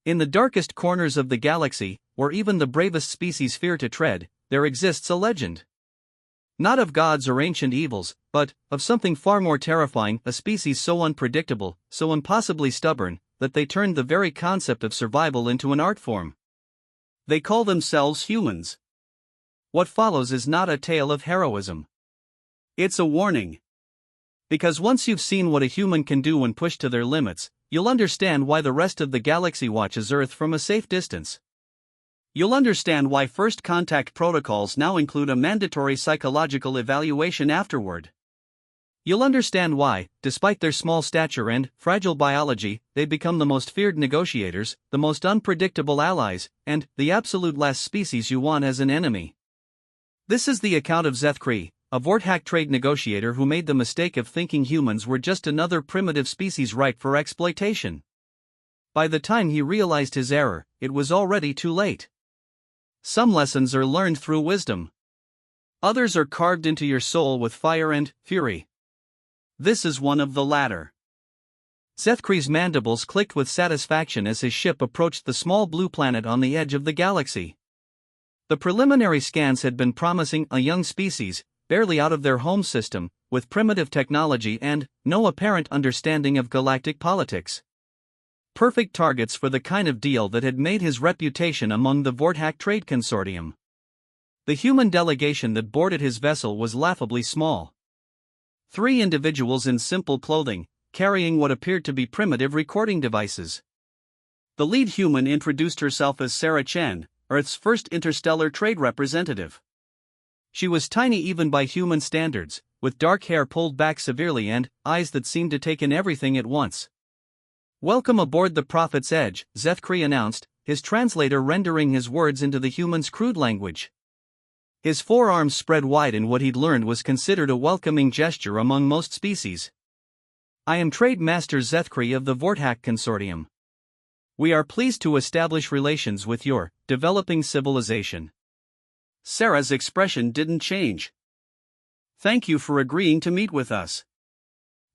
In the darkest corners of the galaxy, where even the bravest species fear to tread, there exists a legend. Not of gods or ancient evils, but of something far more terrifying, a species so unpredictable, so impossibly stubborn, that they turned the very concept of survival into an art form. They call themselves humans. What follows is not a tale of heroism. It's a warning. Because once you've seen what a human can do when pushed to their limits, you'll understand why the rest of the galaxy watches Earth from a safe distance. You'll understand why first contact protocols now include a mandatory psychological evaluation afterward. You'll understand why, despite their small stature and fragile biology, they become the most feared negotiators, the most unpredictable allies, and the absolute last species you want as an enemy. This is the account of Zethkri, a Vorthack trade negotiator who made the mistake of thinking humans were just another primitive species ripe for exploitation. By the time he realized his error, it was already too late. Some lessons are learned through wisdom. Others are carved into your soul with fire and fury. This is one of the latter. Zethkri's mandibles clicked with satisfaction as his ship approached the small blue planet on the edge of the galaxy. The preliminary scans had been promising a young species, barely out of their home system, with primitive technology and no apparent understanding of galactic politics. Perfect targets for the kind of deal that had made his reputation among the Vorthack Trade Consortium. The human delegation that boarded his vessel was laughably small. 3 individuals in simple clothing, carrying what appeared to be primitive recording devices. The lead human introduced herself as Sarah Chen, Earth's first interstellar trade representative. She was tiny even by human standards, with dark hair pulled back severely and eyes that seemed to take in everything at once. "Welcome aboard the Prophet's Edge," Zethkri announced, his translator rendering his words into the human's crude language. His forearms spread wide in what he'd learned was considered a welcoming gesture among most species. "I am Trade Master Zethkri of the Vorthack Consortium. We are pleased to establish relations with your developing civilization." Sarah's expression didn't change. "Thank you for agreeing to meet with us.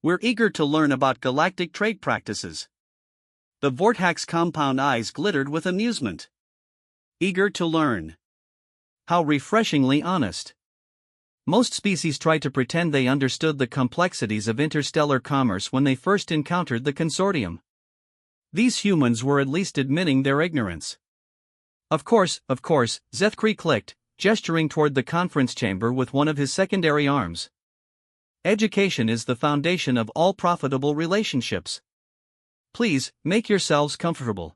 We're eager to learn about galactic trade practices." The Vorthack's compound eyes glittered with amusement. Eager to learn. How refreshingly honest. Most species tried to pretend they understood the complexities of interstellar commerce when they first encountered the consortium. These humans were at least admitting their ignorance. Of course, Zethkri clicked, gesturing toward the conference chamber with one of his secondary arms. Education is the foundation of all profitable relationships. Please, make yourselves comfortable.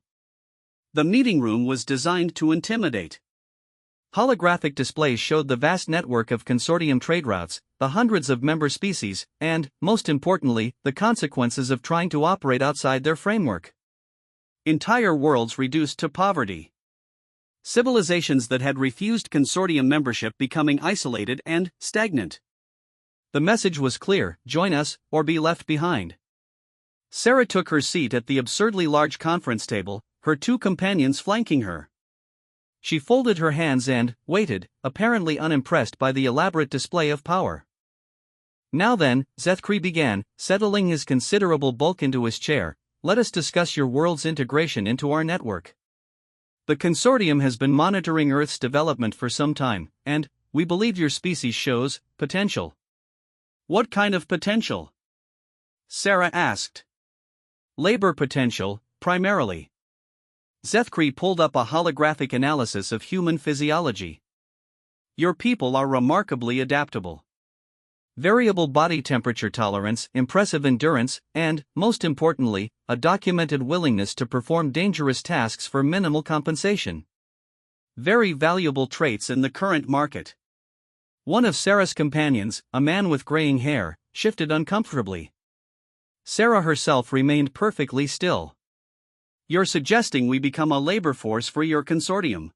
The meeting room was designed to intimidate. Holographic displays showed the vast network of consortium trade routes, the hundreds of member species, and, most importantly, the consequences of trying to operate outside their framework. Entire worlds reduced to poverty. Civilizations that had refused consortium membership becoming isolated and stagnant. The message was clear: join us, or be left behind. Sarah took her seat at the absurdly large conference table, her 2 companions flanking her. She folded her hands and waited, apparently unimpressed by the elaborate display of power. "Now then," Zethkri began, settling his considerable bulk into his chair, "let us discuss your world's integration into our network. The consortium has been monitoring Earth's development for some time, and we believe your species shows potential." "What kind of potential?" Sarah asked. "Labor potential, primarily." Zethkri pulled up a holographic analysis of human physiology. "Your people are remarkably adaptable. Variable body temperature tolerance, impressive endurance, and, most importantly, a documented willingness to perform dangerous tasks for minimal compensation. Very valuable traits in the current market." One of Sarah's companions, a man with graying hair, shifted uncomfortably. Sarah herself remained perfectly still. "You're suggesting we become a labor force for your consortium."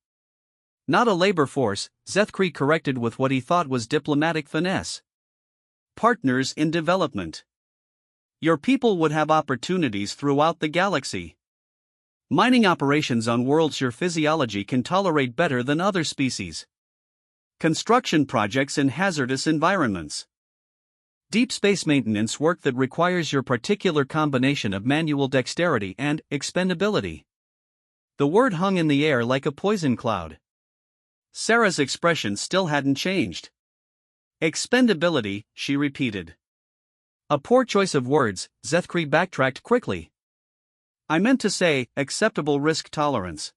"Not a labor force," Zethkri corrected with what he thought was diplomatic finesse. "Partners in development. Your people would have opportunities throughout the galaxy. Mining operations on worlds your physiology can tolerate better than other species. Construction projects in hazardous environments. Deep space maintenance work that requires your particular combination of manual dexterity and expendability. The word hung in the air like a poison cloud. Sarah's expression still hadn't changed. Expendability, she repeated. A poor choice of words, Zethkri backtracked quickly. I meant to say, acceptable risk tolerance.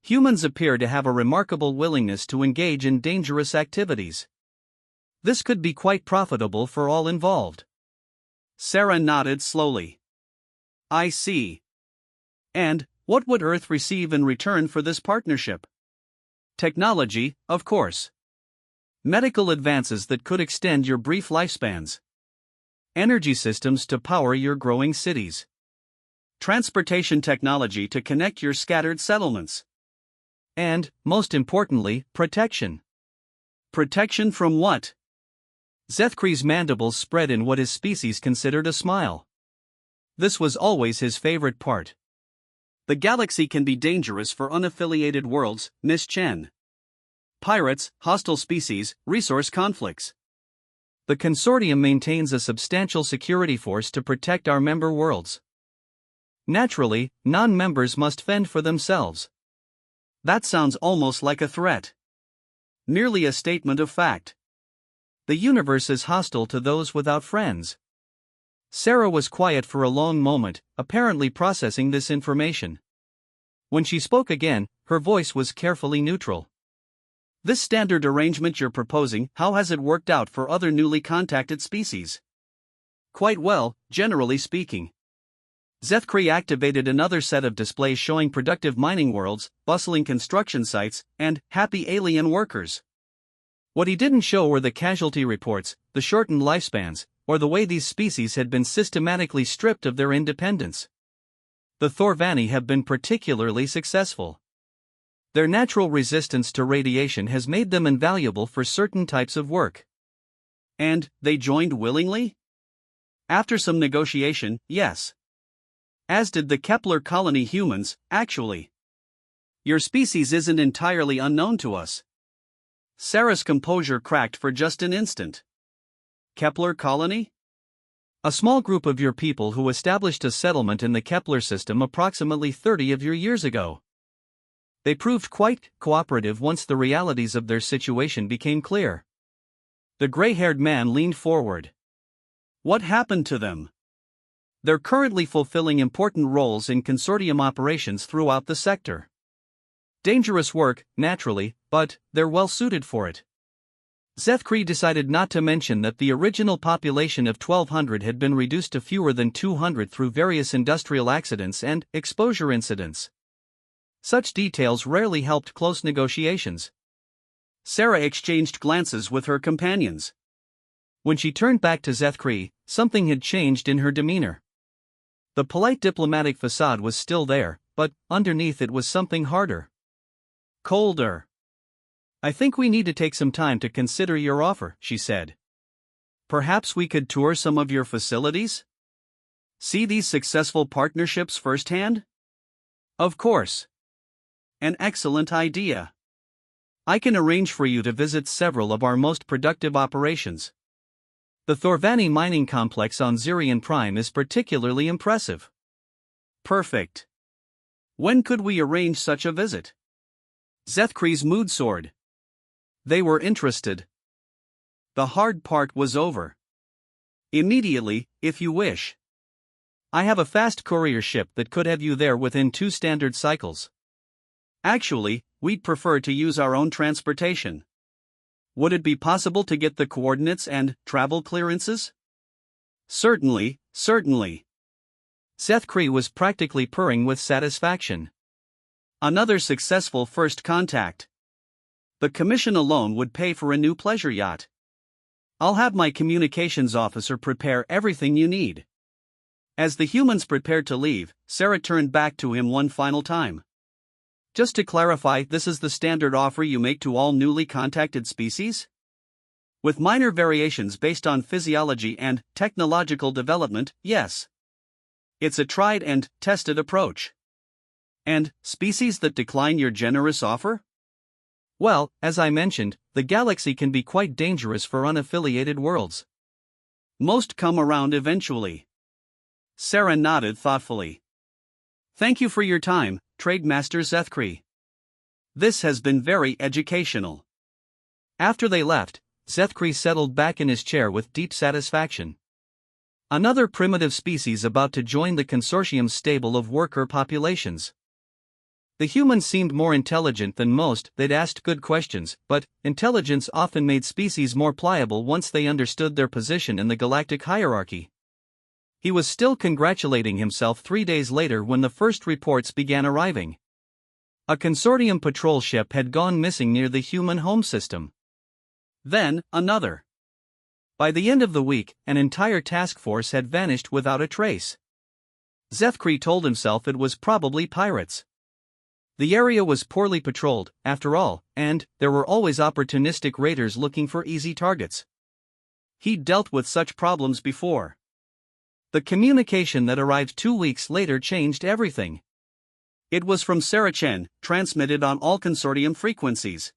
Humans appear to have a remarkable willingness to engage in dangerous activities. This could be quite profitable for all involved. Sarah nodded slowly. I see. And, what would Earth receive in return for this partnership? Technology, of course. Medical advances that could extend your brief lifespans. Energy systems to power your growing cities. Transportation technology to connect your scattered settlements. And, most importantly, protection. Protection from what? Zethkri's mandibles spread in what his species considered a smile. This was always his favorite part. The galaxy can be dangerous for unaffiliated worlds, Miss Chen. Pirates, hostile species, resource conflicts. The consortium maintains a substantial security force to protect our member worlds. Naturally, non-members must fend for themselves. That sounds almost like a threat. Merely a statement of fact. The universe is hostile to those without friends. Sarah was quiet for a long moment, apparently processing this information. When she spoke again, her voice was carefully neutral. This standard arrangement you're proposing, how has it worked out for other newly contacted species? Quite well, generally speaking. Zethkri activated another set of displays showing productive mining worlds, bustling construction sites, and happy alien workers. What he didn't show were the casualty reports, the shortened lifespans, or the way these species had been systematically stripped of their independence. The Thorvani have been particularly successful. Their natural resistance to radiation has made them invaluable for certain types of work. And they joined willingly? After some negotiation, yes. As did the Kepler colony humans, actually. Your species isn't entirely unknown to us. Sarah's composure cracked for just an instant. Kepler colony? A small group of your people who established a settlement in the Kepler system approximately 30 of your years ago. They proved quite cooperative once the realities of their situation became clear. The gray-haired man leaned forward. What happened to them? They're currently fulfilling important roles in consortium operations throughout the sector. Dangerous work, naturally, but they're well suited for it. Zethkri decided not to mention that the original population of 1,200 had been reduced to fewer than 200 through various industrial accidents and exposure incidents. Such details rarely helped close negotiations. Sarah exchanged glances with her companions. When she turned back to Zethkri, something had changed in her demeanor. The polite diplomatic facade was still there, but underneath it was something harder. Colder. I think we need to take some time to consider your offer, she said. Perhaps we could tour some of your facilities? See these successful partnerships firsthand? Of course. An excellent idea. I can arrange for you to visit several of our most productive operations. The Thorvani mining complex on Zirion Prime is particularly impressive. Perfect. When could we arrange such a visit? Zethkri's mood soared. They were interested. The hard part was over. Immediately, if you wish. I have a fast courier ship that could have you there within 2 standard cycles. Actually, we'd prefer to use our own transportation. Would it be possible to get the coordinates and travel clearances? Certainly, certainly. Zethkri was practically purring with satisfaction. Another successful first contact. The commission alone would pay for a new pleasure yacht. I'll have my communications officer prepare everything you need. As the humans prepared to leave, Sarah turned back to him one final time. Just to clarify, this is the standard offer you make to all newly contacted species? With minor variations based on physiology and technological development, yes. It's a tried and tested approach. And species that decline your generous offer? Well, as I mentioned, the galaxy can be quite dangerous for unaffiliated worlds. Most come around eventually. Sarah nodded thoughtfully. Thank you for your time, Trademaster Zethkri. This has been very educational. After they left, Zethkri settled back in his chair with deep satisfaction. Another primitive species about to join the consortium's stable of worker populations. The humans seemed more intelligent than most. They'd asked good questions, but intelligence often made species more pliable once they understood their position in the galactic hierarchy. He was still congratulating himself 3 days later when the first reports began arriving. A consortium patrol ship had gone missing near the human home system. Then, another. By the end of the week, an entire task force had vanished without a trace. Zethkri told himself it was probably pirates. The area was poorly patrolled, after all, and there were always opportunistic raiders looking for easy targets. He'd dealt with such problems before. The communication that arrived 2 weeks later changed everything. It was from Sarah Chen, transmitted on all consortium frequencies.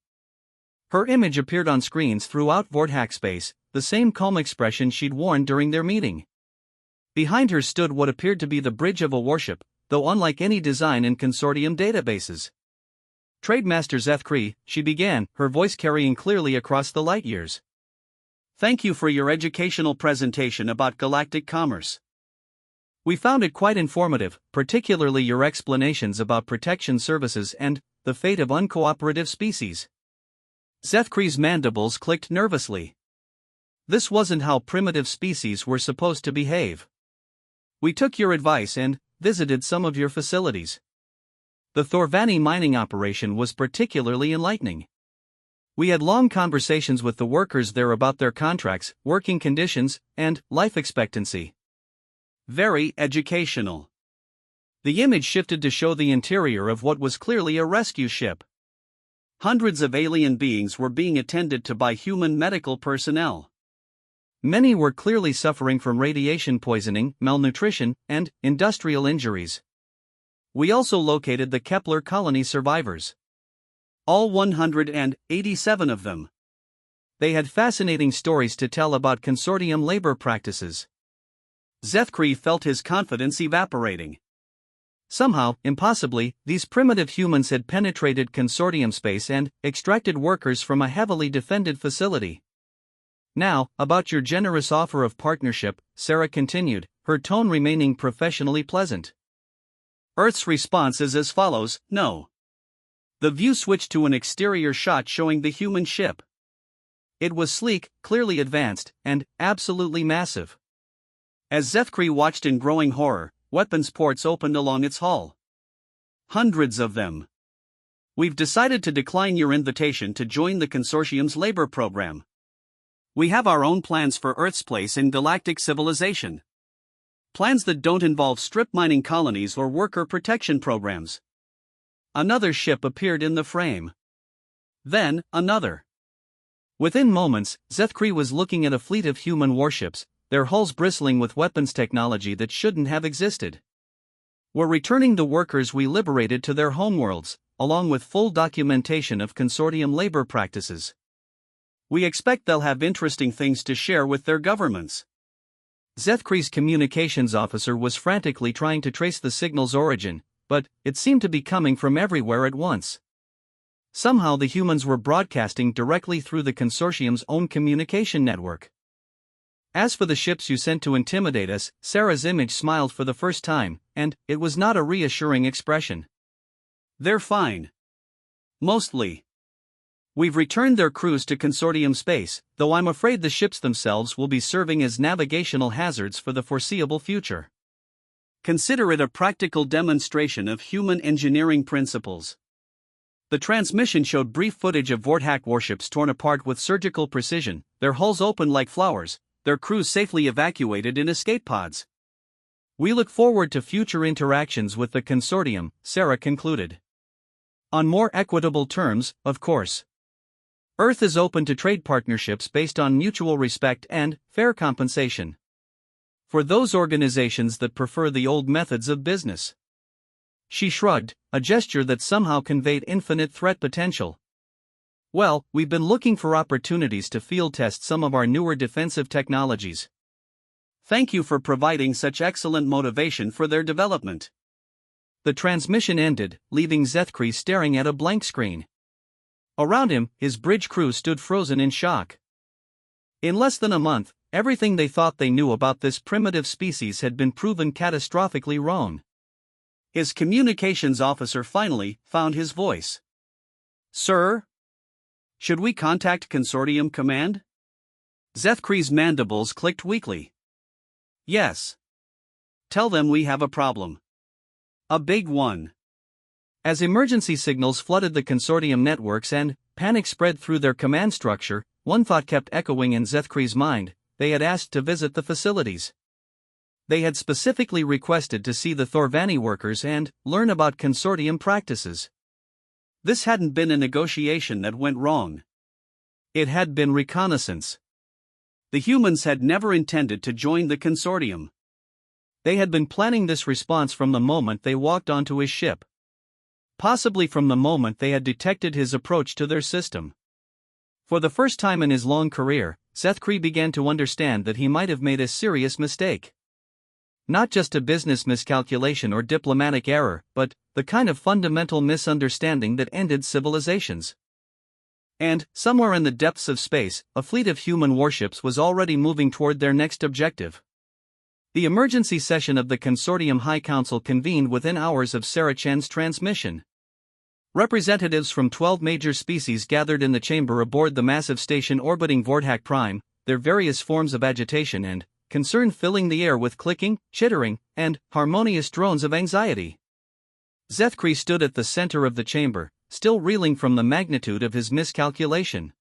Her image appeared on screens throughout Vortex space, the same calm expression she'd worn during their meeting. Behind her stood what appeared to be the bridge of a warship, though unlike any design in consortium databases. Trademaster Zethkri, she began, her voice carrying clearly across the light years. Thank you for your educational presentation about galactic commerce. We found it quite informative, particularly your explanations about protection services and the fate of uncooperative species. Zethkri's mandibles clicked nervously. This wasn't how primitive species were supposed to behave. We took your advice and visited some of your facilities. The Thorvani mining operation was particularly enlightening. We had long conversations with the workers there about their contracts, working conditions, and life expectancy. Very educational. The image shifted to show the interior of what was clearly a rescue ship. Hundreds of alien beings were being attended to by human medical personnel. Many were clearly suffering from radiation poisoning, malnutrition, and industrial injuries. We also located the Kepler colony survivors. All 187 of them. They had fascinating stories to tell about consortium labor practices. Zethkri felt his confidence evaporating. Somehow, impossibly, these primitive humans had penetrated consortium space and extracted workers from a heavily defended facility. Now, about your generous offer of partnership, Sarah continued, her tone remaining professionally pleasant. Earth's response is as follows: no. The view switched to an exterior shot showing the human ship. It was sleek, clearly advanced, and absolutely massive. As Zethkri watched in growing horror, weapons ports opened along its hull. Hundreds of them. We've decided to decline your invitation to join the consortium's labor program. We have our own plans for Earth's place in galactic civilization. Plans that don't involve strip mining colonies or worker protection programs. Another ship appeared in the frame. Then, another. Within moments, Zethkri was looking at a fleet of human warships, their hulls bristling with weapons technology that shouldn't have existed. We're returning the workers we liberated to their homeworlds, along with full documentation of consortium labor practices. We expect they'll have interesting things to share with their governments. Zethkri's communications officer was frantically trying to trace the signal's origin, but it seemed to be coming from everywhere at once. Somehow the humans were broadcasting directly through the consortium's own communication network. As for the ships you sent to intimidate us, Sarah's image smiled for the first time, and it was not a reassuring expression. They're fine. Mostly. We've returned their crews to consortium space, though I'm afraid the ships themselves will be serving as navigational hazards for the foreseeable future. Consider it a practical demonstration of human engineering principles. The transmission showed brief footage of Vortex warships torn apart with surgical precision, their hulls open like flowers, their crews safely evacuated in escape pods. We look forward to future interactions with the consortium, Sarah concluded. On more equitable terms, of course. Earth is open to trade partnerships based on mutual respect and fair compensation. For those organizations that prefer the old methods of business. She shrugged, a gesture that somehow conveyed infinite threat potential. Well, we've been looking for opportunities to field test some of our newer defensive technologies. Thank you for providing such excellent motivation for their development. The transmission ended, leaving Zethkri staring at a blank screen. Around him, his bridge crew stood frozen in shock. In less than a month, everything they thought they knew about this primitive species had been proven catastrophically wrong. His communications officer finally found his voice. "Sir? Should we contact Consortium Command?" Zethkri's mandibles clicked weakly. "Yes. Tell them we have a problem. A big one." As emergency signals flooded the Consortium networks and panic spread through their command structure, one thought kept echoing in Zethkri's mind: they had asked to visit the facilities. They had specifically requested to see the Thorvani workers and learn about Consortium practices. This hadn't been a negotiation that went wrong. It had been reconnaissance. The humans had never intended to join the Consortium. They had been planning this response from the moment they walked onto his ship. Possibly from the moment they had detected his approach to their system. For the first time in his long career, Zethkri began to understand that he might have made a serious mistake. Not just a business miscalculation or diplomatic error, but the kind of fundamental misunderstanding that ended civilizations. And, somewhere in the depths of space, a fleet of human warships was already moving toward their next objective. The emergency session of the Consortium High Council convened within hours of Sarah Chen's transmission. Representatives from 12 major species gathered in the chamber aboard the massive station orbiting Vordhak Prime, their various forms of agitation and concern filling the air with clicking, chittering, and harmonious drones of anxiety. Zethkri stood at the center of the chamber, still reeling from the magnitude of his miscalculation.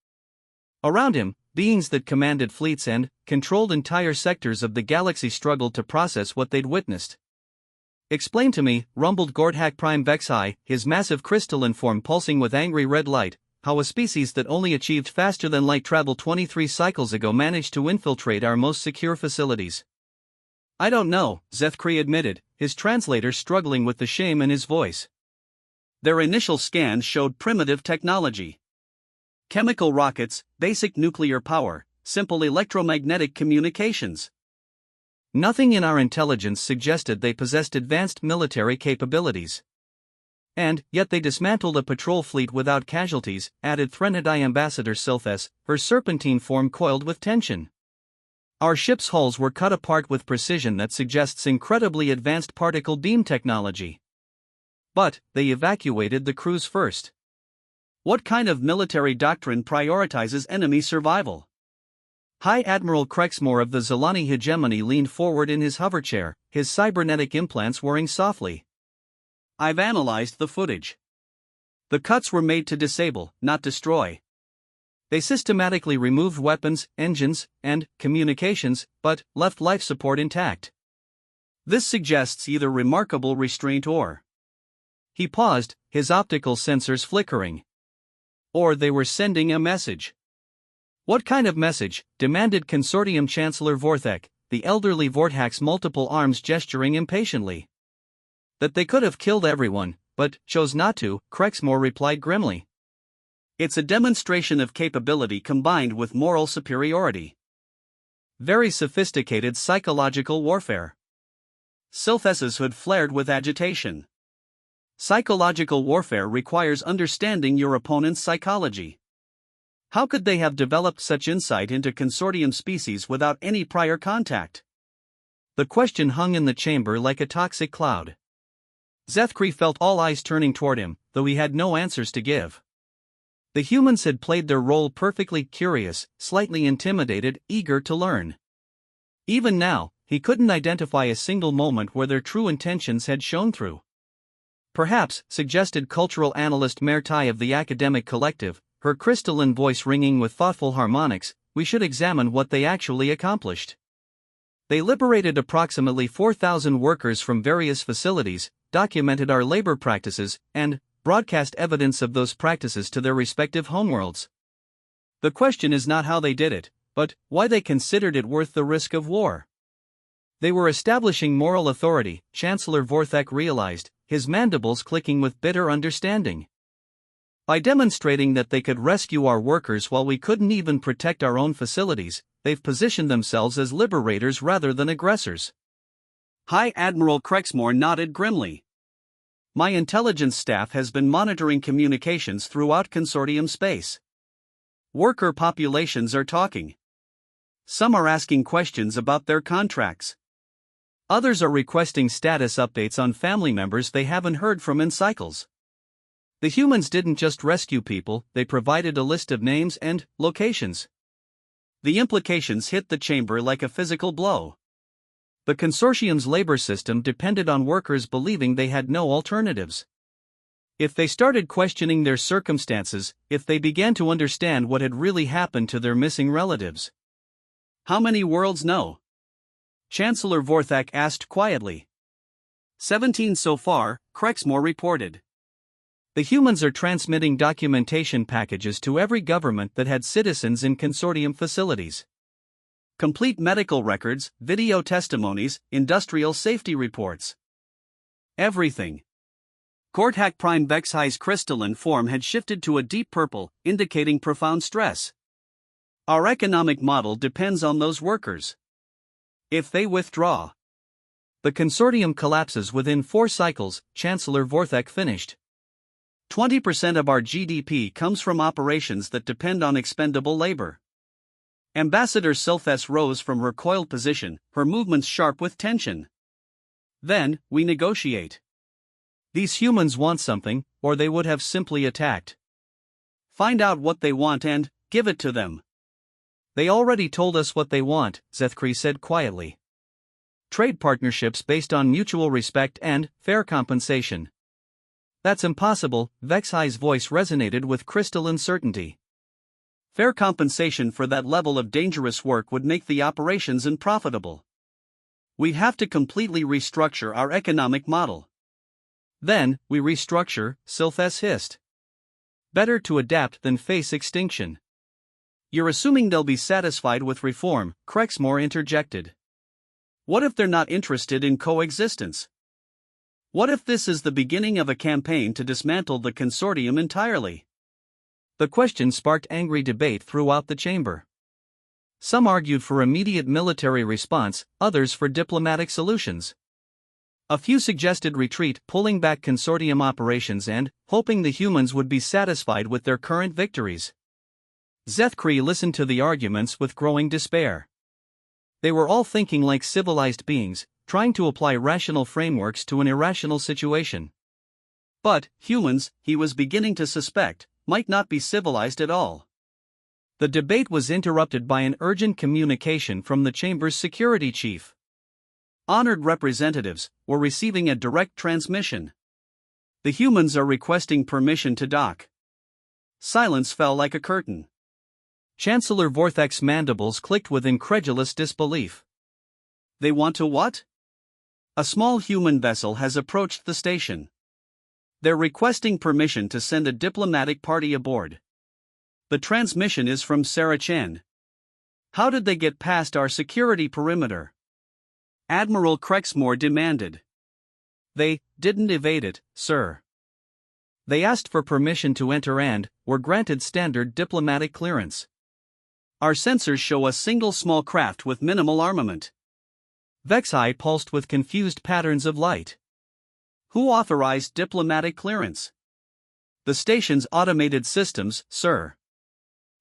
Around him, beings that commanded fleets and controlled entire sectors of the galaxy struggled to process what they'd witnessed. "Explain to me," rumbled Gordhak Prime Vexhai, his massive crystalline form pulsing with angry red light, "how a species that only achieved faster than light travel 23 cycles ago managed to infiltrate our most secure facilities." "I don't know," Zethkri admitted, his translator struggling with the shame in his voice. "Their initial scans showed primitive technology. Chemical rockets, basic nuclear power, simple electromagnetic communications. Nothing in our intelligence suggested they possessed advanced military capabilities. And yet they dismantled a patrol fleet without casualties," added Threnodai Ambassador Silthes, her serpentine form coiled with tension. "Our ship's hulls were cut apart with precision that suggests incredibly advanced particle beam technology. But they evacuated the crews first. What kind of military doctrine prioritizes enemy survival?" High Admiral Krexmore of the Zolani hegemony leaned forward in his hoverchair, his cybernetic implants whirring softly. "I've analyzed the footage. The cuts were made to disable, not destroy. They systematically removed weapons, engines, and communications, but left life support intact. This suggests either remarkable restraint or..." He paused, his optical sensors flickering. "Or they were sending a message." "What kind of message?" demanded Consortium Chancellor Vorthek, the elderly Vorthak's multiple arms gesturing impatiently. "That they could have killed everyone, but chose not to," Krexmore replied grimly. "It's a demonstration of capability combined with moral superiority. Very sophisticated psychological warfare." Silthes's hood flared with agitation. "Psychological warfare requires understanding your opponent's psychology. How could they have developed such insight into Consortium species without any prior contact?" The question hung in the chamber like a toxic cloud. Zethkri felt all eyes turning toward him, though he had no answers to give. The humans had played their role perfectly, curious, slightly intimidated, eager to learn. Even now, he couldn't identify a single moment where their true intentions had shone through. "Perhaps," suggested cultural analyst Mertai of the Academic Collective, her crystalline voice ringing with thoughtful harmonics, "we should examine what they actually accomplished. They liberated approximately 4,000 workers from various facilities, documented our labor practices, and broadcast evidence of those practices to their respective homeworlds. The question is not how they did it, but why they considered it worth the risk of war. They were establishing moral authority," Chancellor Vorthek realized, his mandibles clicking with bitter understanding. "By demonstrating that they could rescue our workers while we couldn't even protect our own facilities, they've positioned themselves as liberators rather than aggressors." High Admiral Krexmore nodded grimly. My intelligence staff has been monitoring communications throughout consortium space. Worker populations are talking. Some are asking questions about their contracts. Others are requesting status updates on family members they haven't heard from in cycles. The humans didn't just rescue people, they provided a list of names and locations. The implications hit the chamber like a physical blow. The consortium's labor system depended on workers believing they had no alternatives. If they started questioning their circumstances, if they began to understand what had really happened to their missing relatives. How many worlds know? Chancellor Vorthak asked quietly. 17 so far, Crexmore reported. The humans are transmitting documentation packages to every government that had citizens in consortium facilities. Complete medical records, video testimonies, industrial safety reports. Everything. Korthak Prime Vexhi's crystalline form had shifted to a deep purple, indicating profound stress. Our economic model depends on those workers. If they withdraw, the consortium collapses within 4 cycles, Chancellor Vorthak finished. 20% of our GDP comes from operations that depend on expendable labor. Ambassador Sylthes rose from her coiled position, her movements sharp with tension. Then, we negotiate. These humans want something, or they would have simply attacked. Find out what they want and give it to them. They already told us what they want, Zethkri said quietly. Trade partnerships based on mutual respect and fair compensation. That's impossible, Vexhi's voice resonated with crystalline certainty. Fair compensation for that level of dangerous work would make the operations unprofitable. We'd have to completely restructure our economic model. Then, we restructure, Sylthes hissed. Better to adapt than face extinction. You're assuming they'll be satisfied with reform, Crexmore interjected. What if they're not interested in coexistence? What if this is the beginning of a campaign to dismantle the consortium entirely? The question sparked angry debate throughout the chamber. Some argued for immediate military response, others for diplomatic solutions. A few suggested retreat, pulling back consortium operations and hoping the humans would be satisfied with their current victories. Zethkri listened to the arguments with growing despair. They were all thinking like civilized beings, trying to apply rational frameworks to an irrational situation. But humans, he was beginning to suspect, might not be civilized at all. The debate was interrupted by an urgent communication from the chamber's security chief. Honored representatives were receiving a direct transmission. The humans are requesting permission to dock. Silence fell like a curtain. Chancellor Vorthak's mandibles clicked with incredulous disbelief. They want to what? A small human vessel has approached the station. They're requesting permission to send a diplomatic party aboard. The transmission is from Sarah Chen. How did they get past our security perimeter? Admiral Crexmore demanded. They didn't evade it, sir. They asked for permission to enter and were granted standard diplomatic clearance. Our sensors show a single small craft with minimal armament. Vexhi pulsed with confused patterns of light. Who authorized diplomatic clearance? The station's automated systems, sir.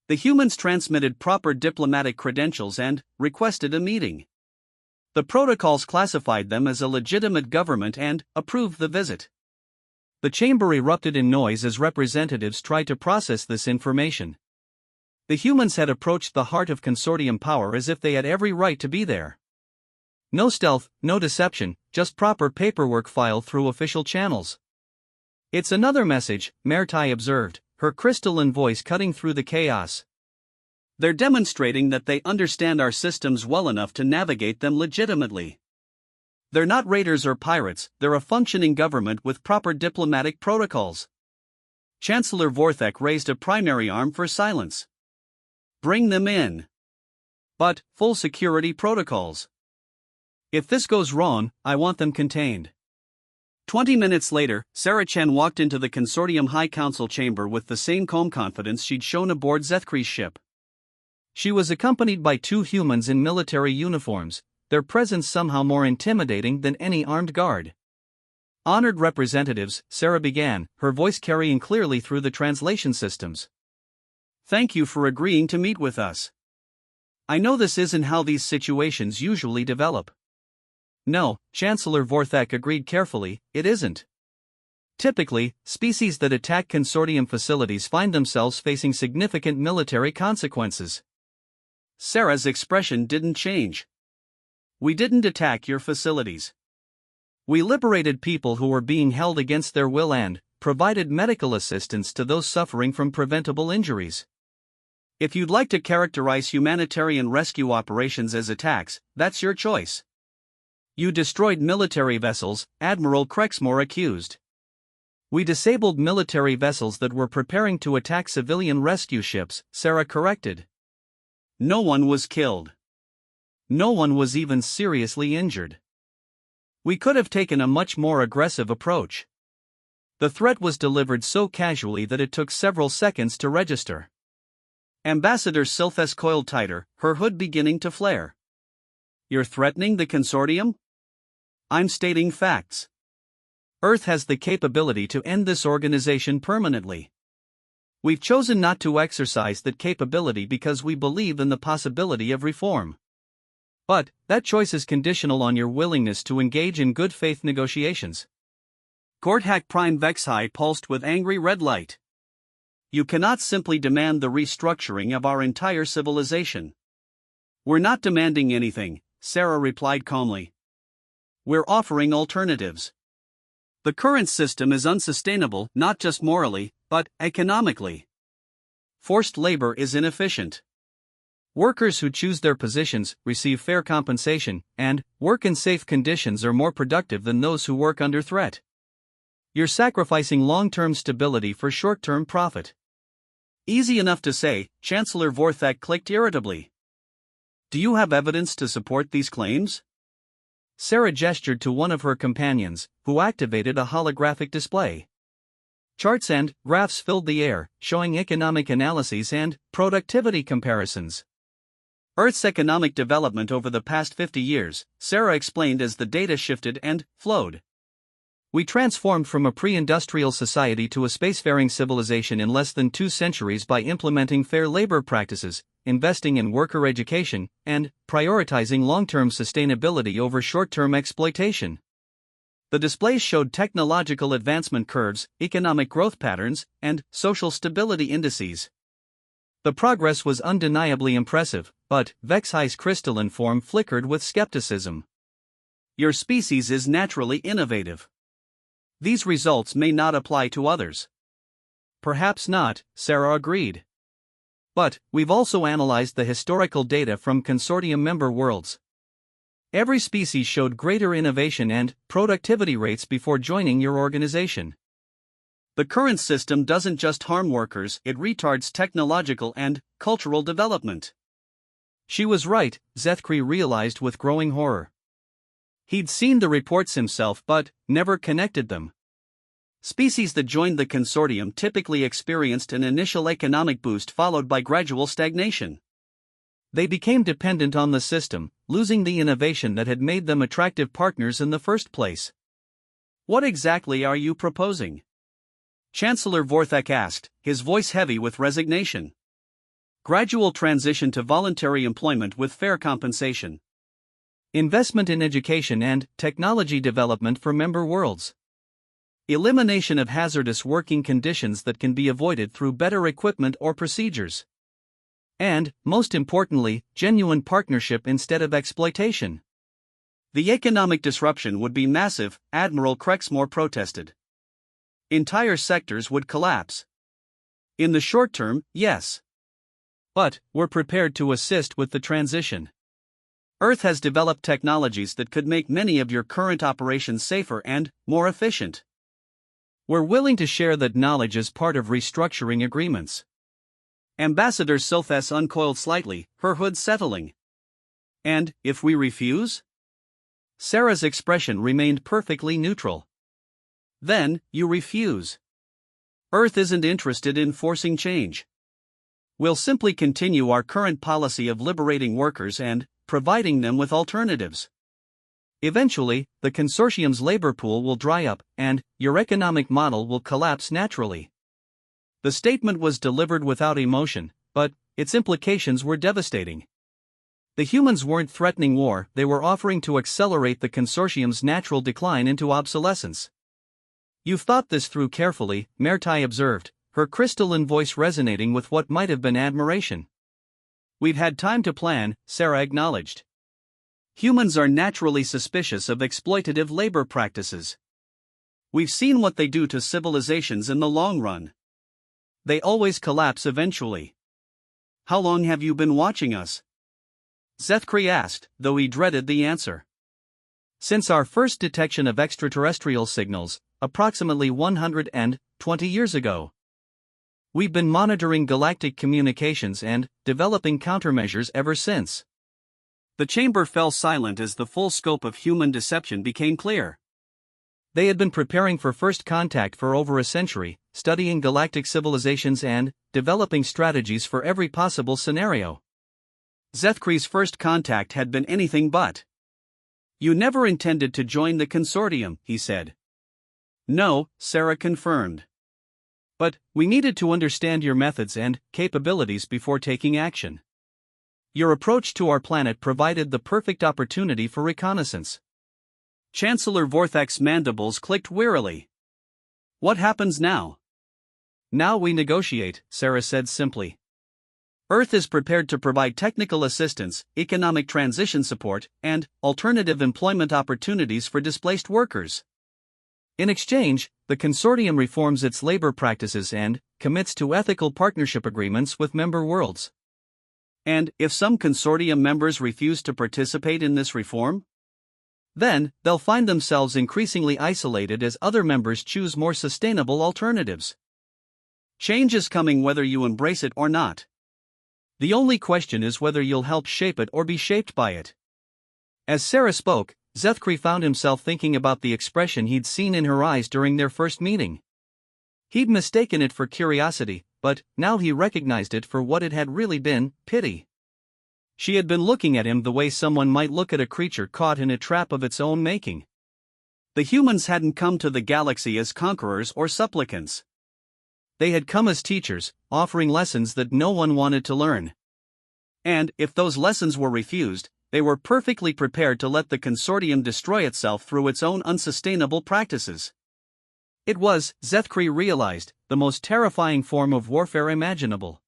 The humans transmitted proper diplomatic credentials and requested a meeting. The protocols classified them as a legitimate government and approved the visit. The chamber erupted in noise as representatives tried to process this information. The humans had approached the heart of consortium power as if they had every right to be there. No stealth, no deception, just proper paperwork filed through official channels. It's another message, Mertai observed, her crystalline voice cutting through the chaos. They're demonstrating that they understand our systems well enough to navigate them legitimately. They're not raiders or pirates, they're a functioning government with proper diplomatic protocols. Chancellor Vorthak raised a primary arm for silence. Bring them in. But, full security protocols. If this goes wrong, I want them contained. 20 minutes later, Sarah Chen walked into the Consortium High Council chamber with the same calm confidence she'd shown aboard Zethkri's ship. She was accompanied by 2 humans in military uniforms, their presence somehow more intimidating than any armed guard. Honored representatives, Sarah began, her voice carrying clearly through the translation systems. Thank you for agreeing to meet with us. I know this isn't how these situations usually develop. No, Chancellor Vorthak agreed carefully, it isn't. Typically, species that attack consortium facilities find themselves facing significant military consequences. Sarah's expression didn't change. We didn't attack your facilities. We liberated people who were being held against their will and provided medical assistance to those suffering from preventable injuries. If you'd like to characterize humanitarian rescue operations as attacks, that's your choice. You destroyed military vessels, Admiral Crexmore accused. We disabled military vessels that were preparing to attack civilian rescue ships, Sarah corrected. No one was killed. No one was even seriously injured. We could have taken a much more aggressive approach. The threat was delivered so casually that it took several seconds to register. Ambassador Sylthes coiled tighter, her hood beginning to flare. You're threatening the consortium? I'm stating facts. Earth has the capability to end this organization permanently. We've chosen not to exercise that capability because we believe in the possibility of reform. But that choice is conditional on your willingness to engage in good faith negotiations. Gorthak Prime Vexhai pulsed with angry red light. You cannot simply demand the restructuring of our entire civilization. We're not demanding anything, Sarah replied calmly. We're offering alternatives. The current system is unsustainable not just morally, but economically. Forced labor is inefficient. Workers who choose their positions receive fair compensation, and work in safe conditions are more productive than those who work under threat. You're sacrificing long-term stability for short-term profit. Easy enough to say, Chancellor Vorthak clicked irritably. Do you have evidence to support these claims? Sarah gestured to one of her companions, who activated a holographic display. Charts and graphs filled the air, showing economic analyses and productivity comparisons. Earth's economic development over the past 50 years, Sarah explained as the data shifted and flowed. We transformed from a pre-industrial society to a spacefaring civilization in less than 2 centuries by implementing fair labor practices, investing in worker education, and prioritizing long-term sustainability over short-term exploitation. The displays showed technological advancement curves, economic growth patterns, and social stability indices. The progress was undeniably impressive, but Vexhai's crystalline form flickered with skepticism. Your species is naturally innovative. These results may not apply to others. Perhaps not, Sarah agreed. But we've also analyzed the historical data from consortium member worlds. Every species showed greater innovation and productivity rates before joining your organization. The current system doesn't just harm workers, it retards technological and cultural development. She was right, Zethkri realized with growing horror. He'd seen the reports himself but never connected them. Species that joined the consortium typically experienced an initial economic boost followed by gradual stagnation. They became dependent on the system, losing the innovation that had made them attractive partners in the first place. What exactly are you proposing? Chancellor Vorthak asked, his voice heavy with resignation. Gradual transition to voluntary employment with fair compensation. Investment in education and technology development for member worlds. Elimination of hazardous working conditions that can be avoided through better equipment or procedures. And, most importantly, genuine partnership instead of exploitation. The economic disruption would be massive, Admiral Crexmore protested. Entire sectors would collapse. In the short term, yes. But we're prepared to assist with the transition. Earth has developed technologies that could make many of your current operations safer and more efficient. We're willing to share that knowledge as part of restructuring agreements. Ambassador Sylthes uncoiled slightly, her hood settling. And if we refuse? Sarah's expression remained perfectly neutral. Then, you refuse. Earth isn't interested in forcing change. We'll simply continue our current policy of liberating workers and providing them with alternatives. Eventually, the consortium's labor pool will dry up, and your economic model will collapse naturally. The statement was delivered without emotion, but its implications were devastating. The humans weren't threatening war, they were offering to accelerate the consortium's natural decline into obsolescence. "You've thought this through carefully," Mertai observed, her crystalline voice resonating with what might have been admiration. "We've had time to plan," Sarah acknowledged. "Humans are naturally suspicious of exploitative labor practices. We've seen what they do to civilizations in the long run. They always collapse eventually." "How long have you been watching us?" Zethkri asked, though he dreaded the answer. "Since our first detection of extraterrestrial signals, approximately 120 years ago. We've been monitoring galactic communications and developing countermeasures ever since." The chamber fell silent as the full scope of human deception became clear. They had been preparing for first contact for over a century, studying galactic civilizations and developing strategies for every possible scenario. Zethkri's first contact had been anything but. "You never intended to join the consortium," he said. "No," Sarah confirmed. "But we needed to understand your methods and capabilities before taking action. Your approach to our planet provided the perfect opportunity for reconnaissance." Chancellor Vorthak's mandibles clicked wearily. "What happens now?" "Now we negotiate," Sarah said simply. "Earth is prepared to provide technical assistance, economic transition support, and alternative employment opportunities for displaced workers. In exchange, the consortium reforms its labor practices and commits to ethical partnership agreements with member worlds." "And if some consortium members refuse to participate in this reform?" "Then, they'll find themselves increasingly isolated as other members choose more sustainable alternatives. Change is coming whether you embrace it or not. The only question is whether you'll help shape it or be shaped by it." As Sarah spoke, Zethkri found himself thinking about the expression he'd seen in her eyes during their first meeting. He'd mistaken it for curiosity, but now he recognized it for what it had really been: pity. She had been looking at him the way someone might look at a creature caught in a trap of its own making. The humans hadn't come to the galaxy as conquerors or supplicants. They had come as teachers, offering lessons that no one wanted to learn. And if those lessons were refused, they were perfectly prepared to let the consortium destroy itself through its own unsustainable practices. It was, Zethkri realized, the most terrifying form of warfare imaginable.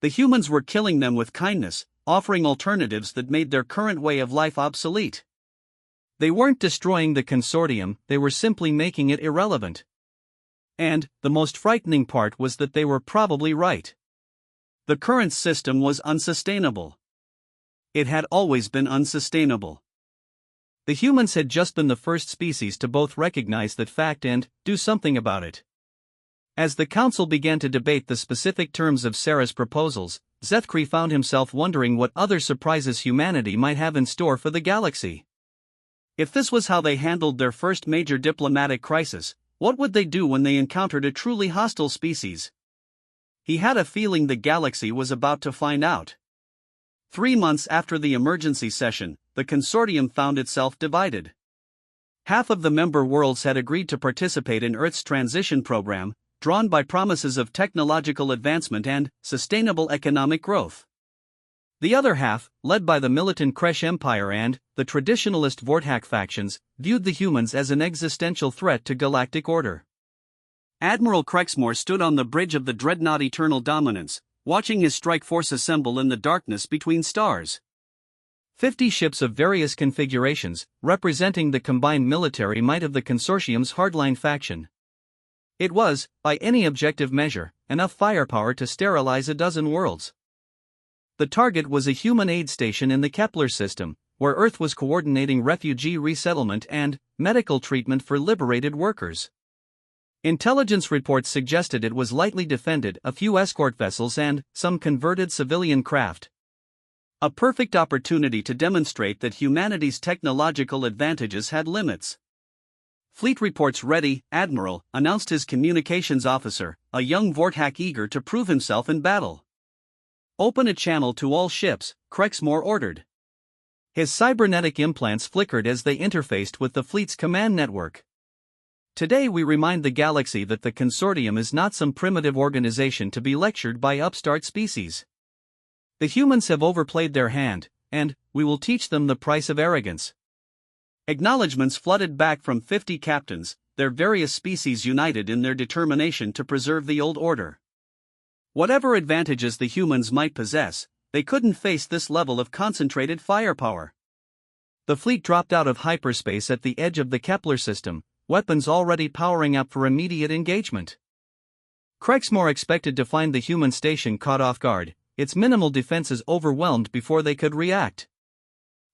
The humans were killing them with kindness, offering alternatives that made their current way of life obsolete. They weren't destroying the consortium, they were simply making it irrelevant. And the most frightening part was that they were probably right. The current system was unsustainable. It had always been unsustainable. The humans had just been the first species to both recognize that fact and do something about it. As the council began to debate the specific terms of Sarah's proposals, Zethkri found himself wondering what other surprises humanity might have in store for the galaxy. If this was how they handled their first major diplomatic crisis, what would they do when they encountered a truly hostile species? He had a feeling the galaxy was about to find out. 3 months after the emergency session, the consortium found itself divided. Half of the member worlds had agreed to participate in Earth's transition program, drawn by promises of technological advancement and sustainable economic growth. The other half, led by the militant Kresh Empire and the traditionalist Vorthak factions, viewed the humans as an existential threat to galactic order. Admiral Krexmore stood on the bridge of the dreadnought Eternal Dominance, watching his strike force assemble in the darkness between stars. 50 ships of various configurations, representing the combined military might of the consortium's hardline faction. It was, by any objective measure, enough firepower to sterilize a dozen worlds. The target was a human aid station in the Kepler system, where Earth was coordinating refugee resettlement and medical treatment for liberated workers. Intelligence reports suggested it was lightly defended, a few escort vessels and some converted civilian craft. A perfect opportunity to demonstrate that humanity's technological advantages had limits. "Fleet reports ready, Admiral," announced his communications officer, a young Vorthak eager to prove himself in battle. "Open a channel to all ships," Krexmore ordered. His cybernetic implants flickered as they interfaced with the fleet's command network. Today we remind the galaxy that the consortium is not some primitive organization to be lectured by upstart species. The humans have overplayed their hand, and we will teach them the price of arrogance. Acknowledgements flooded back from 50 captains, their various species united in their determination to preserve the old order. Whatever advantages the humans might possess, they couldn't face this level of concentrated firepower. The fleet dropped out of hyperspace at the edge of the Kepler system, weapons already powering up for immediate engagement. Crexmore expected to find the human station caught off guard, its minimal defenses overwhelmed before they could react.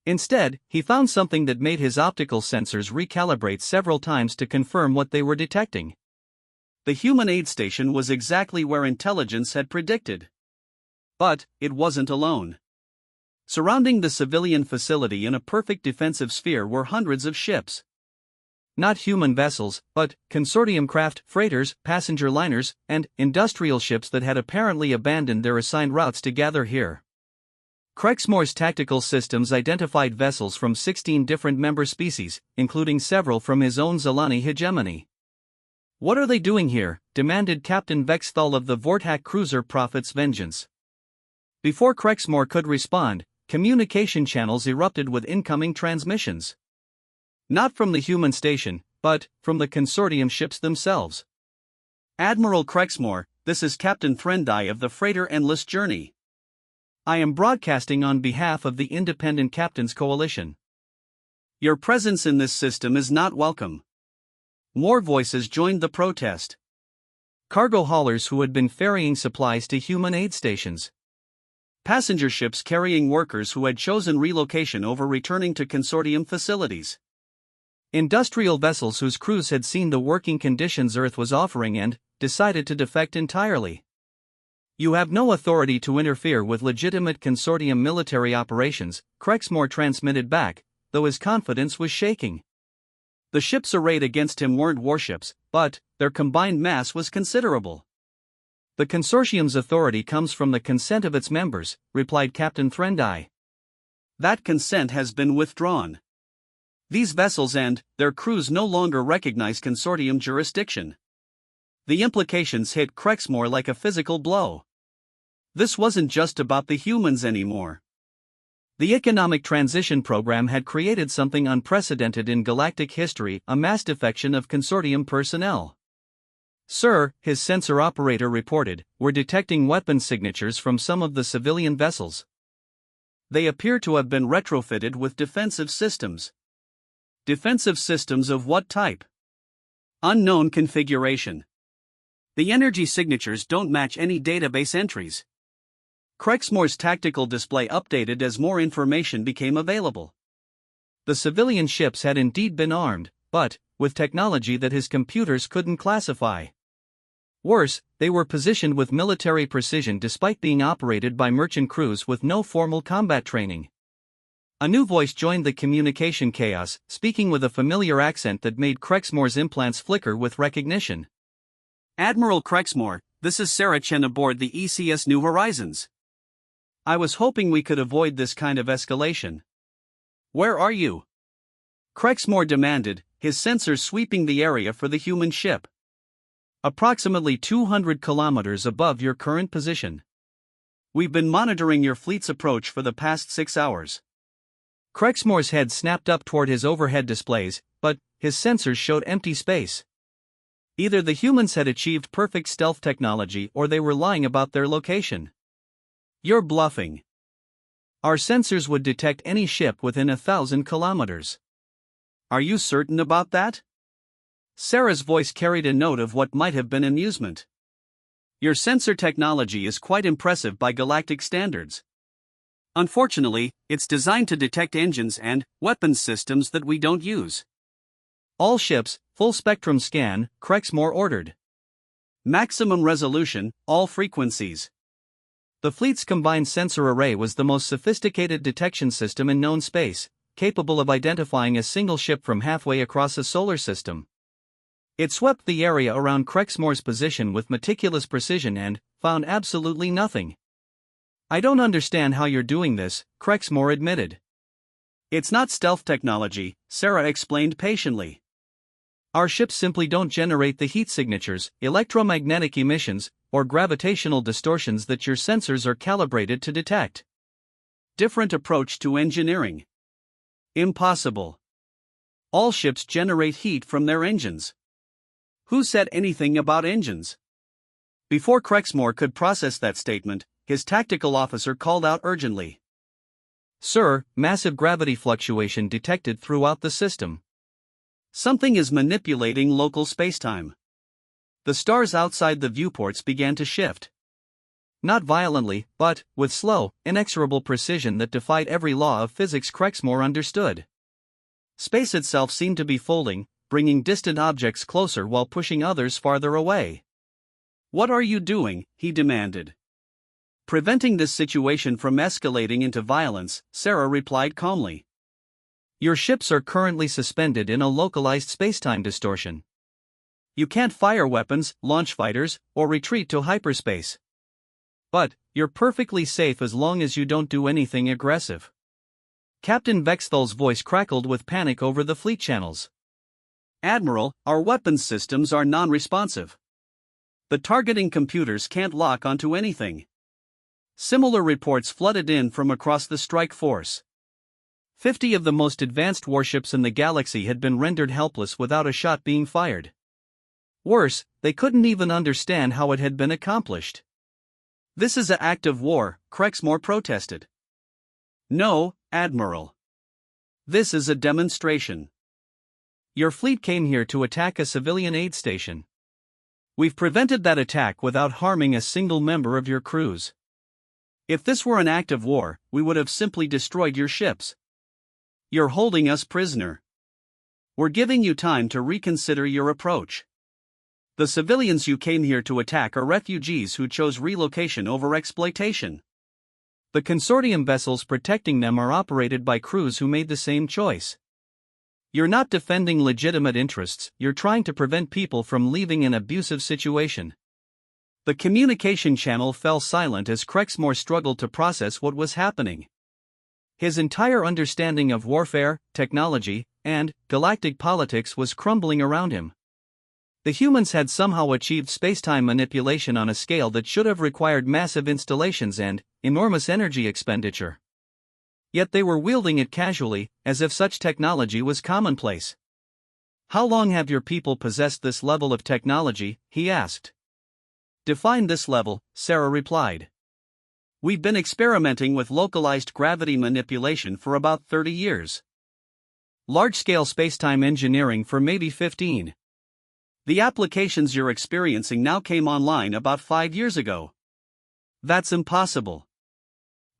Instead, he found something that made his optical sensors recalibrate several times to confirm what they were detecting. The human aid station was exactly where intelligence had predicted. But it wasn't alone. Surrounding the civilian facility in a perfect defensive sphere were hundreds of ships. Not human vessels, but consortium craft, freighters, passenger liners, and industrial ships that had apparently abandoned their assigned routes to gather here. Crexmore's tactical systems identified vessels from 16 different member species, including several from his own Zalani hegemony. "What are they doing here?" demanded Captain Vexthal of the Vortak cruiser Prophet's Vengeance. Before Crexmore could respond, communication channels erupted with incoming transmissions. Not from the human station, but from the consortium ships themselves. "Admiral Crexmore, this is Captain Threndai of the freighter Endless Journey. I am broadcasting on behalf of the Independent Captains Coalition. Your presence in this system is not welcome." More voices joined the protest. Cargo haulers who had been ferrying supplies to human aid stations. Passenger ships carrying workers who had chosen relocation over returning to consortium facilities. Industrial vessels whose crews had seen the working conditions Earth was offering and decided to defect entirely. "You have no authority to interfere with legitimate consortium military operations," Crexmore transmitted back, though his confidence was shaking. The ships arrayed against him weren't warships, but their combined mass was considerable. "The consortium's authority comes from the consent of its members," replied Captain Threndai. "That consent has been withdrawn. These vessels and their crews no longer recognize consortium jurisdiction." The implications hit Crexmore like a physical blow. This wasn't just about the humans anymore. The economic transition program had created something unprecedented in galactic history, a mass defection of consortium personnel. "Sir," his sensor operator reported, "we're detecting weapon signatures from some of the civilian vessels. They appear to have been retrofitted with defensive systems." "Defensive systems of what type?" "Unknown configuration. The energy signatures don't match any database entries." Crexmore's tactical display updated as more information became available. The civilian ships had indeed been armed, but with technology that his computers couldn't classify. Worse, they were positioned with military precision despite being operated by merchant crews with no formal combat training. A new voice joined the communication chaos, speaking with a familiar accent that made Crexmore's implants flicker with recognition. "Admiral Crexmore, this is Sarah Chen aboard the ECS New Horizons. I was hoping we could avoid this kind of escalation." "Where are you?" Crexmore demanded, his sensors sweeping the area for the human ship. "Approximately 200 kilometers above your current position. We've been monitoring your fleet's approach for the past 6 hours." Crexmore's head snapped up toward his overhead displays, but his sensors showed empty space. Either the humans had achieved perfect stealth technology or they were lying about their location. "You're bluffing. Our sensors would detect any ship within 1,000 kilometers. Are you certain about that?" Sarah's voice carried a note of what might have been amusement. "Your sensor technology is quite impressive by galactic standards. Unfortunately, it's designed to detect engines and weapons systems that we don't use." "All ships, full spectrum scan," Crexmore ordered. "Maximum resolution, all frequencies." The fleet's combined sensor array was the most sophisticated detection system in known space, capable of identifying a single ship from halfway across a solar system. It swept the area around Crexmore's position with meticulous precision and found absolutely nothing. "I don't understand how you're doing this," Crexmore admitted. It's not stealth technology, Sarah explained patiently. Our ships simply don't generate the heat signatures, electromagnetic emissions, or gravitational distortions that your sensors are calibrated to detect. Different approach to engineering. Impossible. All ships generate heat from their engines. Who said anything about engines? Before Crexmore could process that statement, his tactical officer called out urgently. Sir, massive gravity fluctuation detected throughout the system. Something is manipulating local spacetime. The stars outside the viewports began to shift. Not violently, but with slow, inexorable precision that defied every law of physics Crexmore understood. Space itself seemed to be folding, bringing distant objects closer while pushing others farther away. What are you doing? He demanded. Preventing this situation from escalating into violence, Sarah replied calmly. Your ships are currently suspended in a localized spacetime distortion. You can't fire weapons, launch fighters, or retreat to hyperspace. But you're perfectly safe as long as you don't do anything aggressive. Captain Vexthal's voice crackled with panic over the fleet channels. Admiral, our weapons systems are non-responsive. The targeting computers can't lock onto anything. Similar reports flooded in from across the strike force. 50 of the most advanced warships in the galaxy had been rendered helpless without a shot being fired. Worse, they couldn't even understand how it had been accomplished. This is an act of war, Crexmore protested. No, Admiral. This is a demonstration. Your fleet came here to attack a civilian aid station. We've prevented that attack without harming a single member of your crews. If this were an act of war, we would have simply destroyed your ships. You're holding us prisoner. We're giving you time to reconsider your approach. The civilians you came here to attack are refugees who chose relocation over exploitation. The consortium vessels protecting them are operated by crews who made the same choice. You're not defending legitimate interests, you're trying to prevent people from leaving an abusive situation. The communication channel fell silent as Crexmore struggled to process what was happening. His entire understanding of warfare, technology, and galactic politics was crumbling around him. The humans had somehow achieved spacetime manipulation on a scale that should have required massive installations and enormous energy expenditure. Yet they were wielding it casually, as if such technology was commonplace. How long have your people possessed this level of technology? He asked. Define this level, Sarah replied. We've been experimenting with localized gravity manipulation for about 30 years. Large-scale spacetime engineering for maybe 15. The applications you're experiencing now came online about 5 years ago. That's impossible.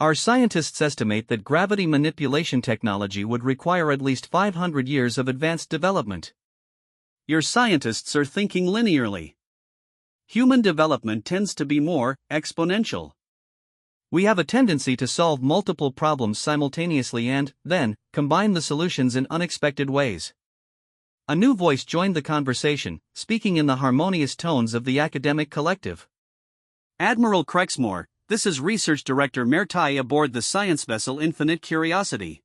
Our scientists estimate that gravity manipulation technology would require at least 500 years of advanced development. Your scientists are thinking linearly. Human development tends to be more exponential. We have a tendency to solve multiple problems simultaneously and, then, combine the solutions in unexpected ways. A new voice joined the conversation, speaking in the harmonious tones of the academic collective. Admiral Crexmore, this is Research Director Mertai aboard the science vessel Infinite Curiosity.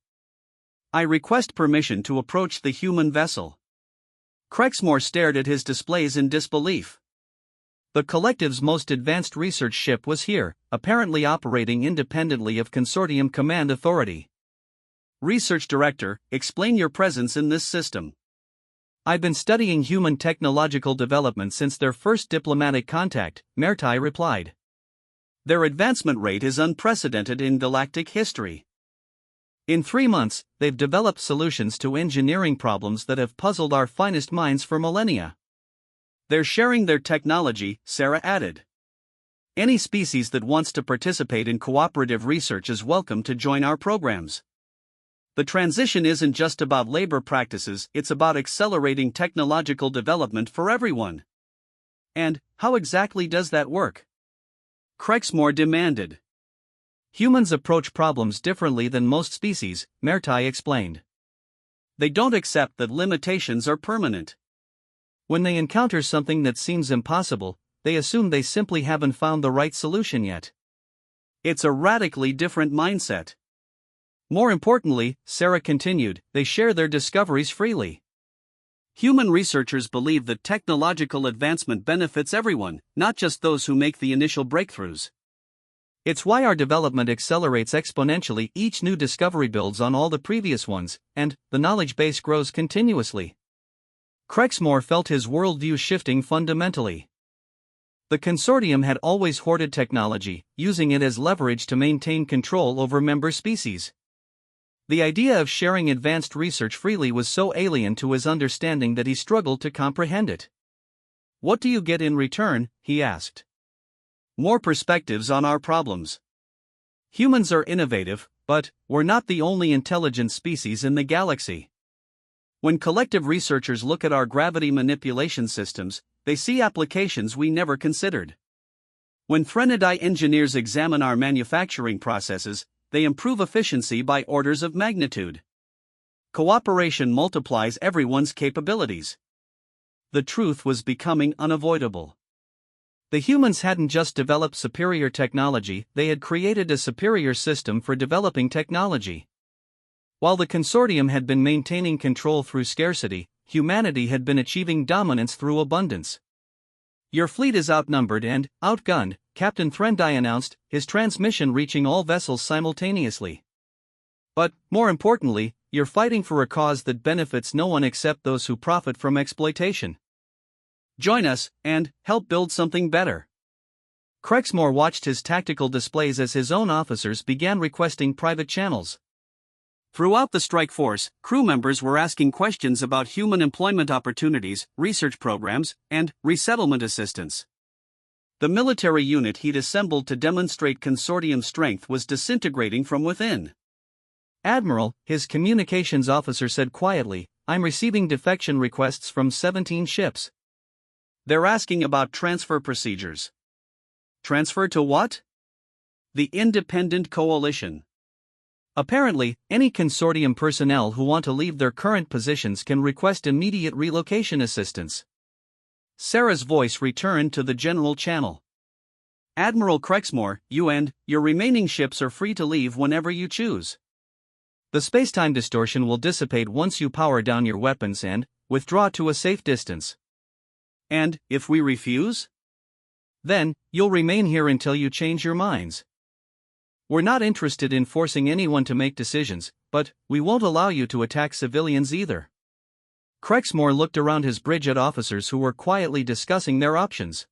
I request permission to approach the human vessel. Crexmore stared at his displays in disbelief. The collective's most advanced research ship was here, apparently operating independently of Consortium Command Authority. Research Director, explain your presence in this system. I've been studying human technological development since their first diplomatic contact, Mertai replied. Their advancement rate is unprecedented in galactic history. In 3 months, they've developed solutions to engineering problems that have puzzled our finest minds for millennia. They're sharing their technology, Sarah added. Any species that wants to participate in cooperative research is welcome to join our programs. The transition isn't just about labor practices, it's about accelerating technological development for everyone. And how exactly does that work? Crexmore demanded. Humans approach problems differently than most species, Mertai explained. They don't accept that limitations are permanent. When they encounter something that seems impossible, they assume they simply haven't found the right solution yet. It's a radically different mindset. More importantly, Sarah continued, they share their discoveries freely. Human researchers believe that technological advancement benefits everyone, not just those who make the initial breakthroughs. It's why our development accelerates exponentially. Each new discovery builds on all the previous ones, and the knowledge base grows continuously. Crexmore felt his worldview shifting fundamentally. The consortium had always hoarded technology, using it as leverage to maintain control over member species. The idea of sharing advanced research freely was so alien to his understanding that he struggled to comprehend it. What do you get in return? He asked. More perspectives on our problems. Humans are innovative, but we're not the only intelligent species in the galaxy. When collective researchers look at our gravity manipulation systems, they see applications we never considered. When Threnodai engineers examine our manufacturing processes, they improve efficiency by orders of magnitude. Cooperation multiplies everyone's capabilities. The truth was becoming unavoidable. The humans hadn't just developed superior technology, they had created a superior system for developing technology. While the consortium had been maintaining control through scarcity, humanity had been achieving dominance through abundance. Your fleet is outnumbered and outgunned, Captain Threndai announced, his transmission reaching all vessels simultaneously. But, more importantly, you're fighting for a cause that benefits no one except those who profit from exploitation. Join us, and help build something better. Crexmore watched his tactical displays as his own officers began requesting private channels. Throughout the strike force, crew members were asking questions about human employment opportunities, research programs, and resettlement assistance. The military unit he'd assembled to demonstrate consortium strength was disintegrating from within. Admiral, his communications officer said quietly, I'm receiving defection requests from 17 ships. They're asking about transfer procedures. Transfer to what? The Independent Coalition. Apparently, any consortium personnel who want to leave their current positions can request immediate relocation assistance. Sarah's voice returned to the general channel. Admiral Crexmore, you and your remaining ships are free to leave whenever you choose. The spacetime distortion will dissipate once you power down your weapons and withdraw to a safe distance. And if we refuse? Then, you'll remain here until you change your minds. We're not interested in forcing anyone to make decisions, but we won't allow you to attack civilians either. Crexmore looked around his bridge at officers who were quietly discussing their options.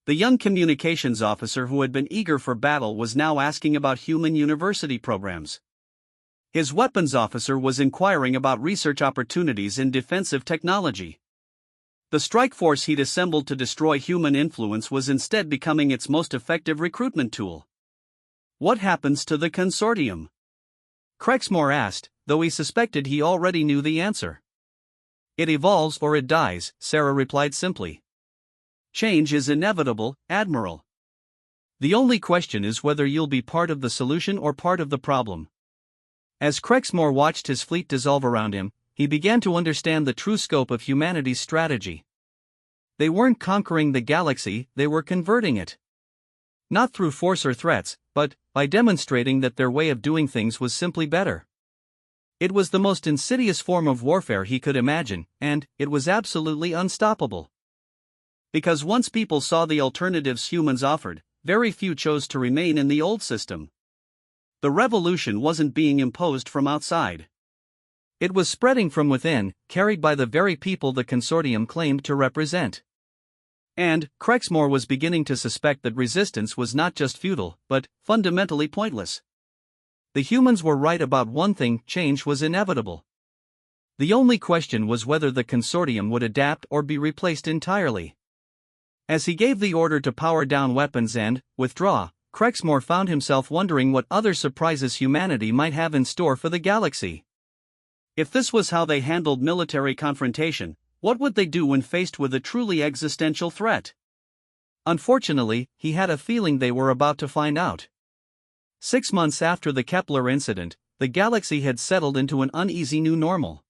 The young communications officer who had been eager for battle was now asking about human university programs. His weapons officer was inquiring about research opportunities in defensive technology. The strike force he'd assembled to destroy human influence was instead becoming its most effective recruitment tool. What happens to the consortium? Crexmore asked, though he suspected he already knew the answer. It evolves or it dies, Sarah replied simply. Change is inevitable, Admiral. The only question is whether you'll be part of the solution or part of the problem. As Crexmore watched his fleet dissolve around him, he began to understand the true scope of humanity's strategy. They weren't conquering the galaxy, they were converting it. Not through force or threats, but by demonstrating that their way of doing things was simply better. It was the most insidious form of warfare he could imagine, and it was absolutely unstoppable. Because once people saw the alternatives humans offered, very few chose to remain in the old system. The revolution wasn't being imposed from outside. It was spreading from within, carried by the very people the consortium claimed to represent. And Crexmore was beginning to suspect that resistance was not just futile, but fundamentally pointless. The humans were right about one thing: change was inevitable. The only question was whether the consortium would adapt or be replaced entirely. As he gave the order to power down weapons and withdraw, Crexmore found himself wondering what other surprises humanity might have in store for the galaxy. If this was how they handled military confrontation, what would they do when faced with a truly existential threat? Unfortunately, he had a feeling they were about to find out. 6 months after the Kepler incident, the galaxy had settled into an uneasy new normal.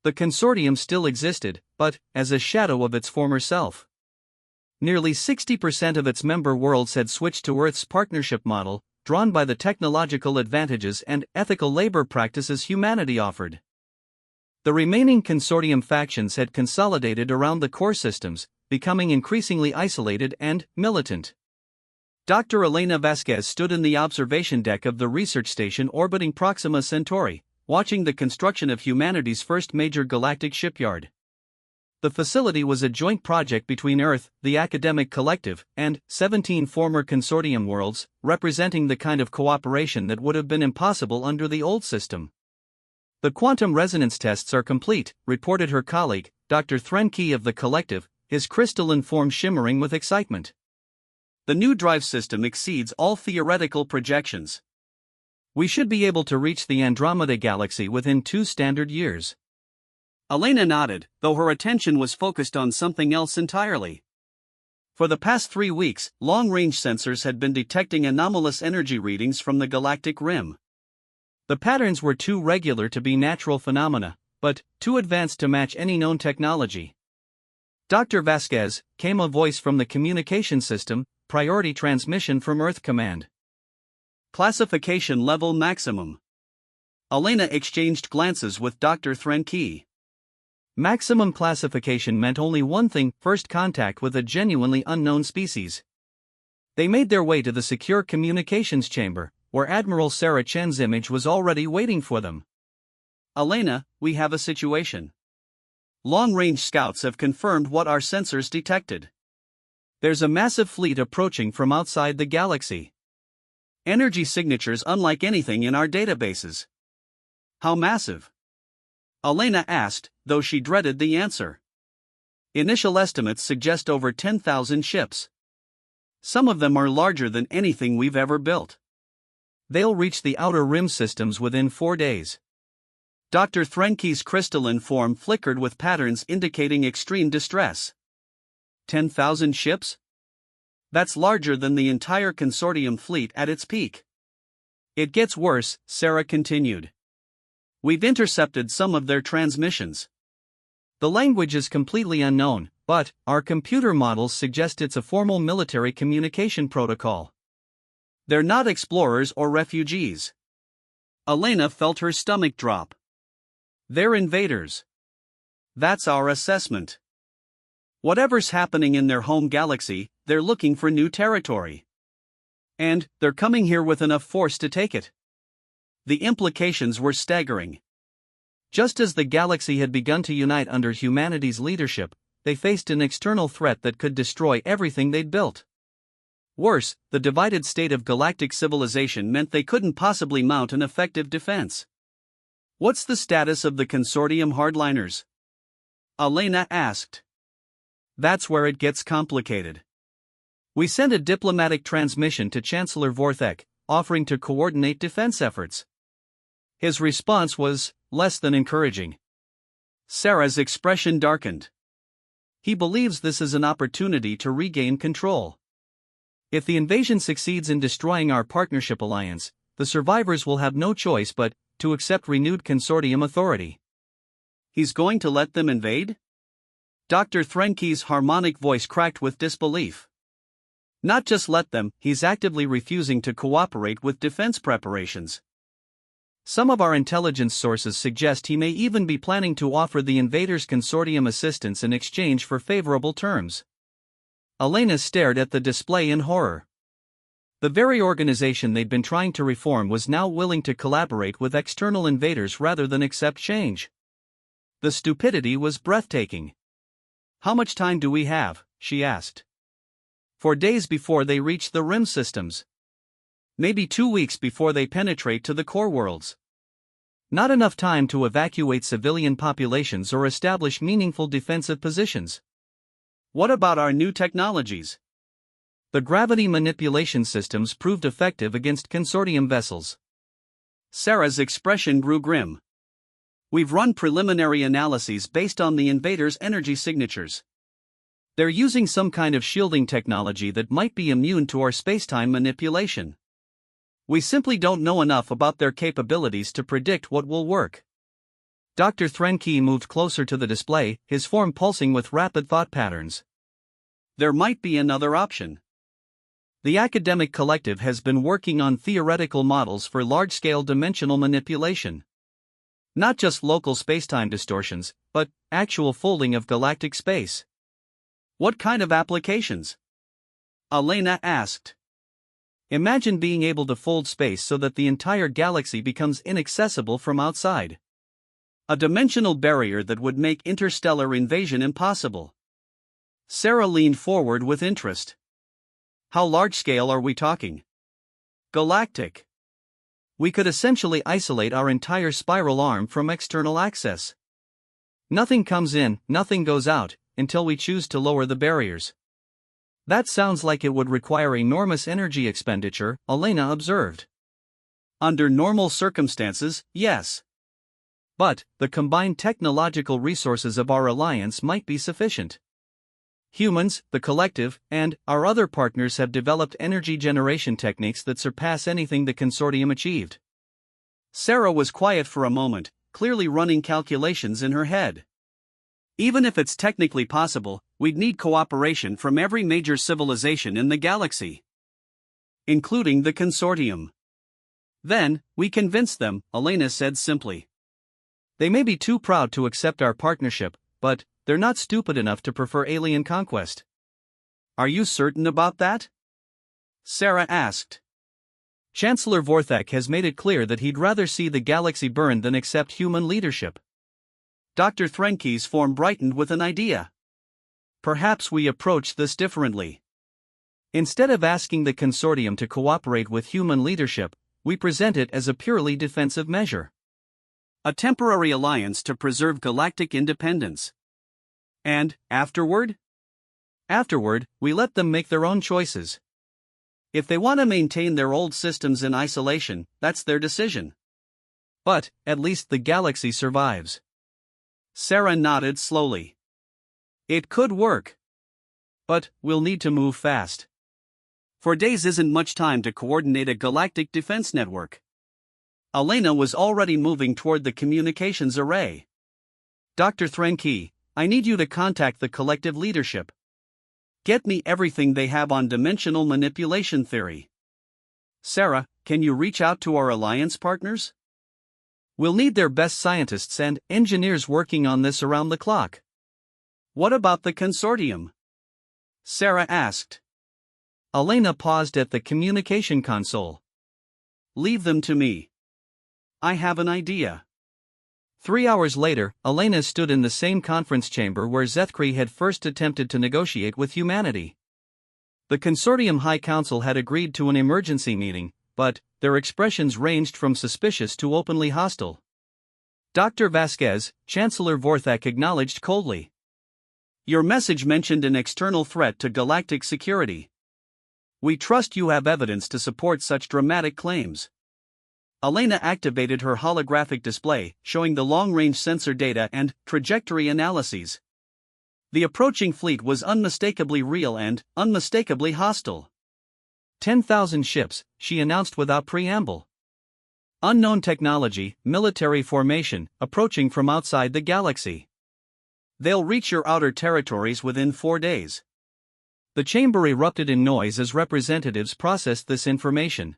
The consortium still existed, but as a shadow of its former self. Nearly 60% of its member worlds had switched to Earth's partnership model, drawn by the technological advantages and ethical labor practices humanity offered. The remaining consortium factions had consolidated around the core systems, becoming increasingly isolated and militant. Dr. Elena Vasquez stood in the observation deck of the research station orbiting Proxima Centauri, watching the construction of humanity's first major galactic shipyard. The facility was a joint project between Earth, the academic collective, and 17 former consortium worlds, representing the kind of cooperation that would have been impossible under the old system. The quantum resonance tests are complete, reported her colleague, Dr. Threnke of the collective, his crystalline form shimmering with excitement. The new drive system exceeds all theoretical projections. We should be able to reach the Andromeda Galaxy within 2 standard years. Elena nodded, though her attention was focused on something else entirely. For the past 3 weeks, long-range sensors had been detecting anomalous energy readings from the galactic rim. The patterns were too regular to be natural phenomena, but too advanced to match any known technology. Dr. Vasquez, came a voice from the communication system, priority transmission from Earth Command. Classification level maximum. Elena exchanged glances with Dr. Threnke. Maximum classification meant only one thing: first contact with a genuinely unknown species. They made their way to the secure communications chamber, where Admiral Sarah Chen's image was already waiting for them. Elena, we have a situation. Long-range scouts have confirmed what our sensors detected. There's a massive fleet approaching from outside the galaxy. Energy signatures unlike anything in our databases. How massive? Elena asked, though she dreaded the answer. Initial estimates suggest over 10,000 ships. Some of them are larger than anything we've ever built. They'll reach the outer rim systems within 4 days. Dr. Threnke's crystalline form flickered with patterns indicating extreme distress. 10,000 ships? That's larger than the entire consortium fleet at its peak. It gets worse, Sarah continued. We've intercepted some of their transmissions. The language is completely unknown, but our computer models suggest it's a formal military communication protocol. They're not explorers or refugees. Elena felt her stomach drop. They're invaders. That's our assessment. Whatever's happening in their home galaxy, they're looking for new territory. And they're coming here with enough force to take it. The implications were staggering. Just as the galaxy had begun to unite under humanity's leadership, they faced an external threat that could destroy everything they'd built. Worse, the divided state of galactic civilization meant they couldn't possibly mount an effective defense. What's the status of the consortium hardliners? Elena asked. That's where it gets complicated. We sent a diplomatic transmission to Chancellor Vorthek, offering to coordinate defense efforts. His response was less than encouraging. Sarah's expression darkened. He believes this is an opportunity to regain control. If the invasion succeeds in destroying our partnership alliance, the survivors will have no choice but to accept renewed consortium authority. He's going to let them invade? Dr. Threnke's harmonic voice cracked with disbelief. Not just let them, he's actively refusing to cooperate with defense preparations. Some of our intelligence sources suggest he may even be planning to offer the invaders consortium assistance in exchange for favorable terms. Elena stared at the display in horror. The very organization they'd been trying to reform was now willing to collaborate with external invaders rather than accept change. The stupidity was breathtaking. How much time do we have? She asked. 4 days before they reach the rim systems. Maybe 2 weeks before they penetrate to the core worlds. Not enough time to evacuate civilian populations or establish meaningful defensive positions. What about our new technologies? The gravity manipulation systems proved effective against consortium vessels. Sarah's expression grew grim. We've run preliminary analyses based on the invaders' energy signatures. They're using some kind of shielding technology that might be immune to our spacetime manipulation. We simply don't know enough about their capabilities to predict what will work. Dr. Threnke moved closer to the display, his form pulsing with rapid thought patterns. There might be another option. The academic collective has been working on theoretical models for large-scale dimensional manipulation. Not just local spacetime distortions, but actual folding of galactic space. What kind of applications? Elena asked. Imagine being able to fold space so that the entire galaxy becomes inaccessible from outside. A dimensional barrier that would make interstellar invasion impossible. Sarah leaned forward with interest. How large scale are we talking? Galactic. We could essentially isolate our entire spiral arm from external access. Nothing comes in, nothing goes out, until we choose to lower the barriers. That sounds like it would require enormous energy expenditure, Elena observed. Under normal circumstances, yes. But the combined technological resources of our alliance might be sufficient. Humans, the collective, and our other partners have developed energy generation techniques that surpass anything the consortium achieved. Sarah was quiet for a moment, clearly running calculations in her head. Even if it's technically possible, we'd need cooperation from every major civilization in the galaxy, including the consortium. Then, we convince them, Elena said simply. They may be too proud to accept our partnership, but they're not stupid enough to prefer alien conquest. Are you certain about that? Sarah asked. Chancellor Vorthak has made it clear that he'd rather see the galaxy burn than accept human leadership. Dr. Threnke's form brightened with an idea. Perhaps we approach this differently. Instead of asking the consortium to cooperate with human leadership, we present it as a purely defensive measure. A temporary alliance to preserve galactic independence. And, afterward? Afterward, we let them make their own choices. If they want to maintain their old systems in isolation, that's their decision. But, at least the galaxy survives. Sarah nodded slowly. It could work. But, we'll need to move fast. 4 days isn't much time to coordinate a galactic defense network. Elena was already moving toward the communications array. Dr. Threnke, I need you to contact the collective leadership. Get me everything they have on dimensional manipulation theory. Sarah, can you reach out to our alliance partners? We'll need their best scientists and engineers working on this around the clock. What about the consortium? Sarah asked. Elena paused at the communication console. Leave them to me. I have an idea. 3 hours later, Elena stood in the same conference chamber where Zethkri had first attempted to negotiate with humanity. The Consortium High Council had agreed to an emergency meeting, but their expressions ranged from suspicious to openly hostile. Dr. Vasquez, Chancellor Vorthak acknowledged coldly. Your message mentioned an external threat to galactic security. We trust you have evidence to support such dramatic claims. Elena activated her holographic display, showing the long-range sensor data and trajectory analyses. The approaching fleet was unmistakably real and unmistakably hostile. 10,000 ships, she announced without preamble. Unknown technology, military formation, approaching from outside the galaxy. They'll reach your outer territories within 4 days. The chamber erupted in noise as representatives processed this information.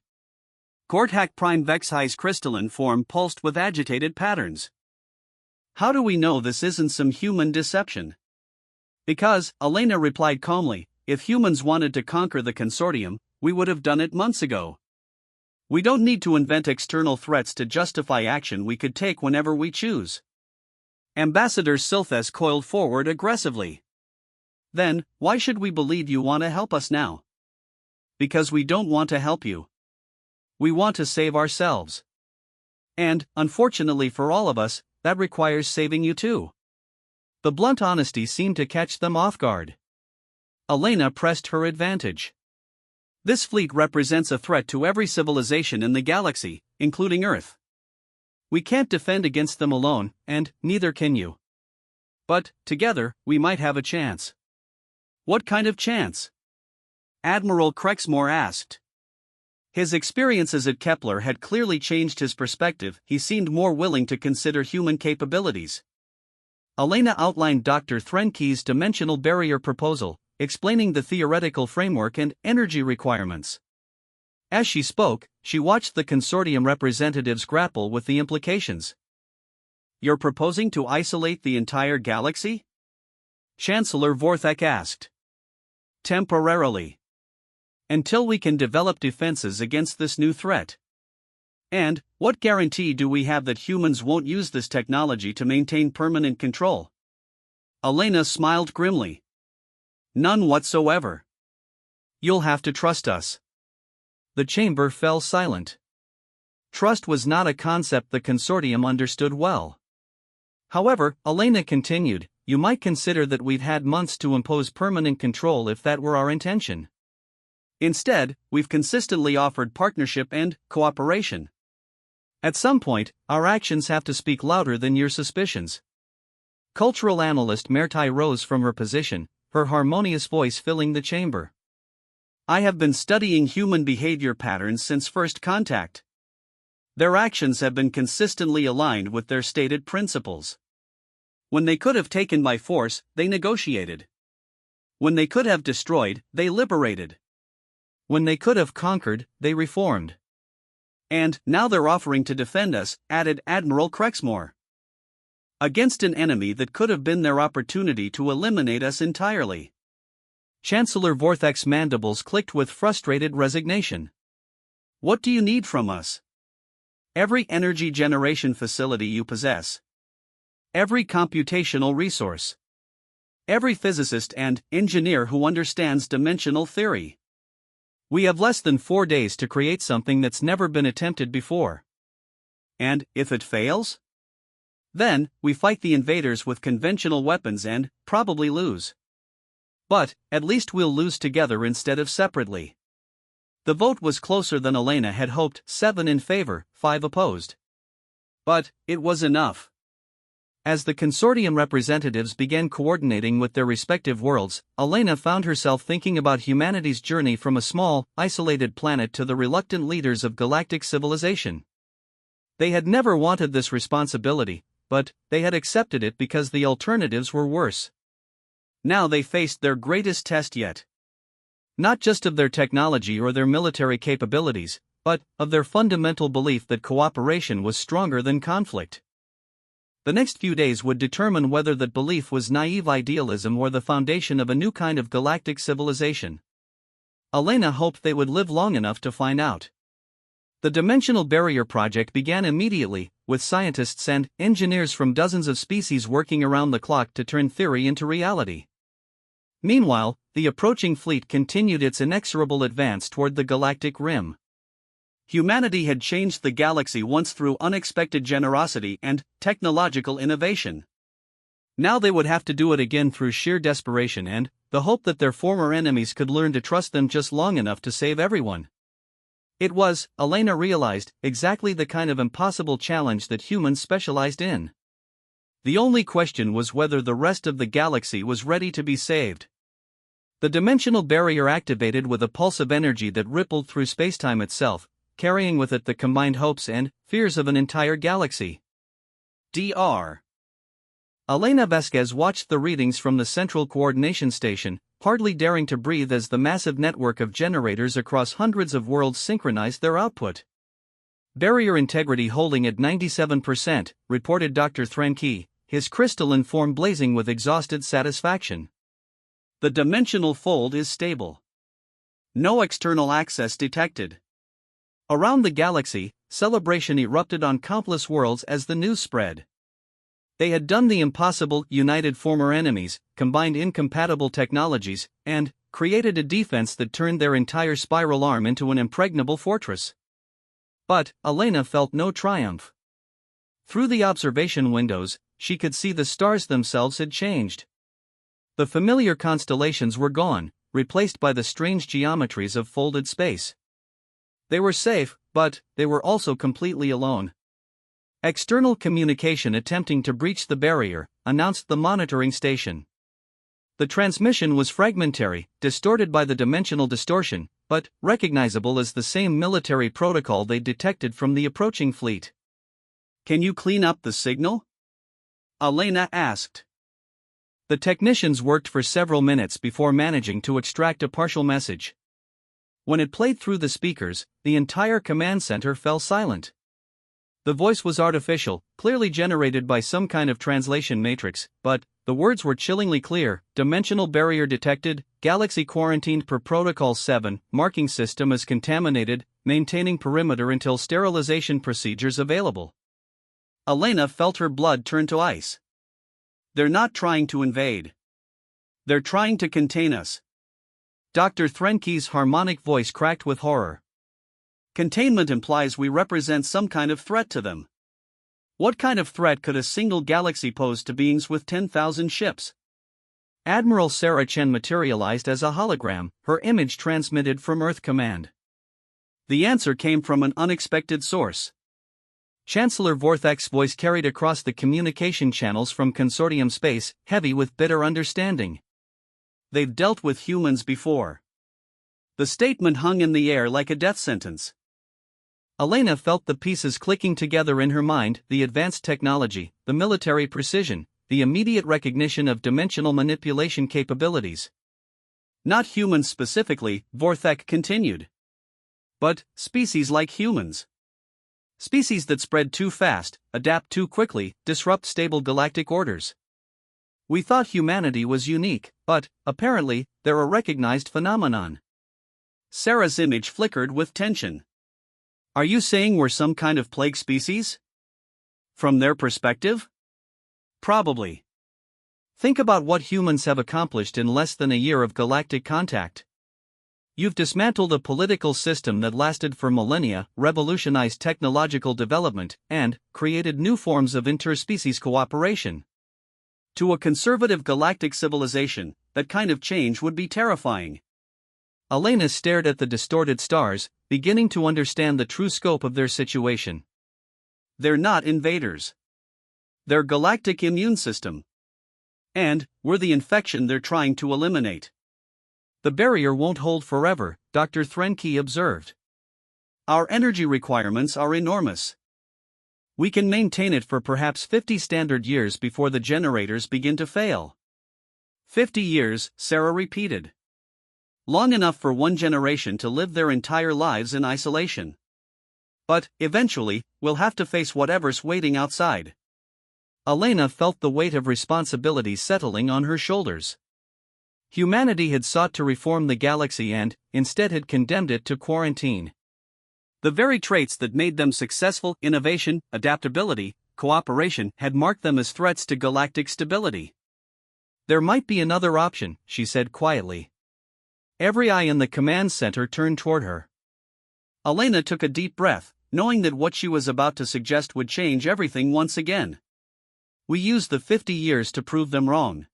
Gorthak Prime Vexhi's crystalline form pulsed with agitated patterns. How do we know this isn't some human deception? Because, Elena replied calmly, if humans wanted to conquer the consortium, we would have done it months ago. We don't need to invent external threats to justify action we could take whenever we choose. Ambassador Silthes coiled forward aggressively. Then, why should we believe you want to help us now? Because we don't want to help you. We want to save ourselves. And, unfortunately for all of us, that requires saving you too. The blunt honesty seemed to catch them off guard. Elena pressed her advantage. This fleet represents a threat to every civilization in the galaxy, including Earth. We can't defend against them alone, and neither can you. But, together, we might have a chance. What kind of chance? Admiral Krexmore asked. His experiences at Kepler had clearly changed his perspective. He seemed more willing to consider human capabilities. Elena outlined Dr. Threnke's dimensional barrier proposal, explaining the theoretical framework and energy requirements. As she spoke, she watched the consortium representatives grapple with the implications. "You're proposing to isolate the entire galaxy?" Chancellor Vorthek asked. "Temporarily. Until we can develop defenses against this new threat. And what guarantee do we have that humans won't use this technology to maintain permanent control?" Elena smiled grimly. "None whatsoever. You'll have to trust us." The chamber fell silent. Trust was not a concept the consortium understood well. However, Elena continued, "You might consider that we've had months to impose permanent control if that were our intention. Instead, we've consistently offered partnership and cooperation. At some point, our actions have to speak louder than your suspicions." Cultural analyst Mertai rose from her position, her harmonious voice filling the chamber. "I have been studying human behavior patterns since first contact. Their actions have been consistently aligned with their stated principles. When they could have taken by force, they negotiated. When they could have destroyed, they liberated. When they could have conquered, they reformed. And now they're offering to defend us," added Admiral Krexmore. "Against an enemy that could have been their opportunity to eliminate us entirely." Chancellor Vorthek's mandibles clicked with frustrated resignation. "What do you need from us? Every energy generation facility you possess. Every computational resource. Every physicist and engineer who understands dimensional theory. We have less than 4 days to create something that's never been attempted before. And if it fails? Then, we fight the invaders with conventional weapons and probably lose. But at least we'll lose together instead of separately." The vote was closer than Elena had hoped, 7 in favor, 5 opposed. But it was enough. As the consortium representatives began coordinating with their respective worlds, Elena found herself thinking about humanity's journey from a small, isolated planet to the reluctant leaders of galactic civilization. They had never wanted this responsibility, but they had accepted it because the alternatives were worse. Now they faced their greatest test yet. Not just of their technology or their military capabilities, but of their fundamental belief that cooperation was stronger than conflict. The next few days would determine whether that belief was naive idealism or the foundation of a new kind of galactic civilization. Elena hoped they would live long enough to find out. The Dimensional Barrier Project began immediately, with scientists and engineers from dozens of species working around the clock to turn theory into reality. Meanwhile, the approaching fleet continued its inexorable advance toward the galactic rim. Humanity had changed the galaxy once through unexpected generosity and technological innovation. Now they would have to do it again through sheer desperation and the hope that their former enemies could learn to trust them just long enough to save everyone. It was, Elena realized, exactly the kind of impossible challenge that humans specialized in. The only question was whether the rest of the galaxy was ready to be saved. The dimensional barrier activated with a pulse of energy that rippled through spacetime itself, carrying with it the combined hopes and fears of an entire galaxy. Dr. Elena Vasquez watched the readings from the Central Coordination Station, hardly daring to breathe as the massive network of generators across hundreds of worlds synchronized their output. Barrier integrity holding at 97%, reported Dr. Threnke, his crystalline form blazing with exhausted satisfaction. The dimensional fold is stable. No external access detected. Around the galaxy, celebration erupted on countless worlds as the news spread. They had done the impossible, united former enemies, combined incompatible technologies, and created a defense that turned their entire spiral arm into an impregnable fortress. But Elena felt no triumph. Through the observation windows, she could see the stars themselves had changed. The familiar constellations were gone, replaced by the strange geometries of folded space. They were safe, but they were also completely alone. External communication attempting to breach the barrier, announced the monitoring station. The transmission was fragmentary, distorted by the dimensional distortion, but recognizable as the same military protocol they detected from the approaching fleet. "Can you clean up the signal?" Elena asked. The technicians worked for several minutes before managing to extract a partial message. When it played through the speakers, the entire command center fell silent. The voice was artificial, clearly generated by some kind of translation matrix, but the words were chillingly clear: dimensional barrier detected, galaxy quarantined per Protocol 7, marking system as contaminated, maintaining perimeter until sterilization procedures available. Elena felt her blood turn to ice. They're not trying to invade. They're trying to contain us. Dr. Threnke's harmonic voice cracked with horror. Containment implies we represent some kind of threat to them. What kind of threat could a single galaxy pose to beings with 10,000 ships? Admiral Sarah Chen materialized as a hologram, her image transmitted from Earth Command. The answer came from an unexpected source. Chancellor Vorthak's voice carried across the communication channels from Consortium Space, heavy with bitter understanding. They've dealt with humans before. The statement hung in the air like a death sentence. Elena felt the pieces clicking together in her mind: the advanced technology, the military precision, the immediate recognition of dimensional manipulation capabilities. Not humans specifically, Vorthak continued. But species like humans. Species that spread too fast, adapt too quickly, disrupt stable galactic orders. We thought humanity was unique, but, apparently, they're a recognized phenomenon. Sarah's image flickered with tension. Are you saying we're some kind of plague species? From their perspective? Probably. Think about what humans have accomplished in less than a year of galactic contact. You've dismantled a political system that lasted for millennia, revolutionized technological development, and created new forms of interspecies cooperation. To a conservative galactic civilization, that kind of change would be terrifying. Elena stared at the distorted stars, beginning to understand the true scope of their situation. They're not invaders. They're galactic immune system. And we're the infection they're trying to eliminate. The barrier won't hold forever, Dr. Threnke observed. Our energy requirements are enormous. We can maintain it for perhaps 50 standard years before the generators begin to fail. 50 years, Sarah repeated. Long enough for one generation to live their entire lives in isolation. But, eventually, we'll have to face whatever's waiting outside. Elena felt the weight of responsibility settling on her shoulders. Humanity had sought to reform the galaxy and, instead, had condemned it to quarantine. The very traits that made them successful, innovation, adaptability, cooperation, had marked them as threats to galactic stability. There might be another option, she said quietly. Every eye in the command center turned toward her. Elena took a deep breath, knowing that what she was about to suggest would change everything once again. We used the 50 years to prove them wrong.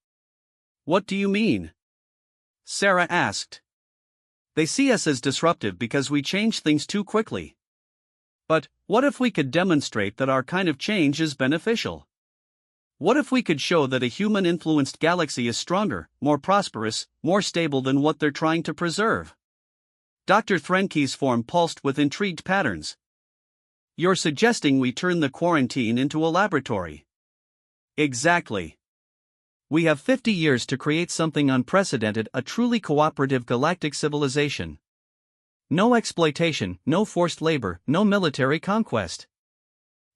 What do you mean? Sarah asked. They see us as disruptive because we change things too quickly. But, what if we could demonstrate that our kind of change is beneficial? What if we could show that a human-influenced galaxy is stronger, more prosperous, more stable than what they're trying to preserve? Dr. Threnke's form pulsed with intrigued patterns. You're suggesting we turn the quarantine into a laboratory. Exactly. We have 50 years to create something unprecedented, a truly cooperative galactic civilization. No exploitation, no forced labor, no military conquest.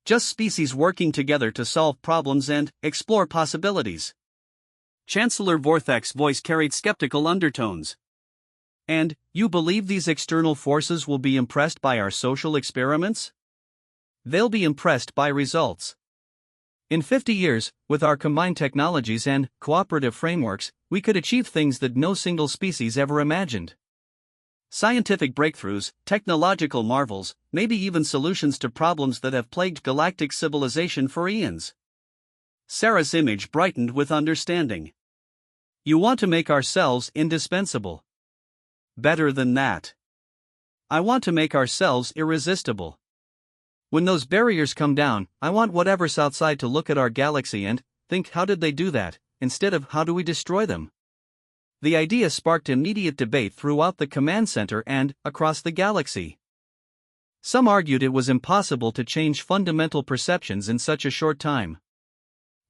Just species working together to solve problems and explore possibilities. Chancellor Vorthak's voice carried skeptical undertones. And, you believe these external forces will be impressed by our social experiments? They'll be impressed by results. In 50 years, with our combined technologies and cooperative frameworks, we could achieve things that no single species ever imagined. Scientific breakthroughs, technological marvels, maybe even solutions to problems that have plagued galactic civilization for eons. Sarah's image brightened with understanding. You want to make ourselves indispensable. Better than that. I want to make ourselves irresistible. When those barriers come down, I want whatever's outside to look at our galaxy and think, how did they do that, instead of how do we destroy them? The idea sparked immediate debate throughout the command center and across the galaxy. Some argued it was impossible to change fundamental perceptions in such a short time.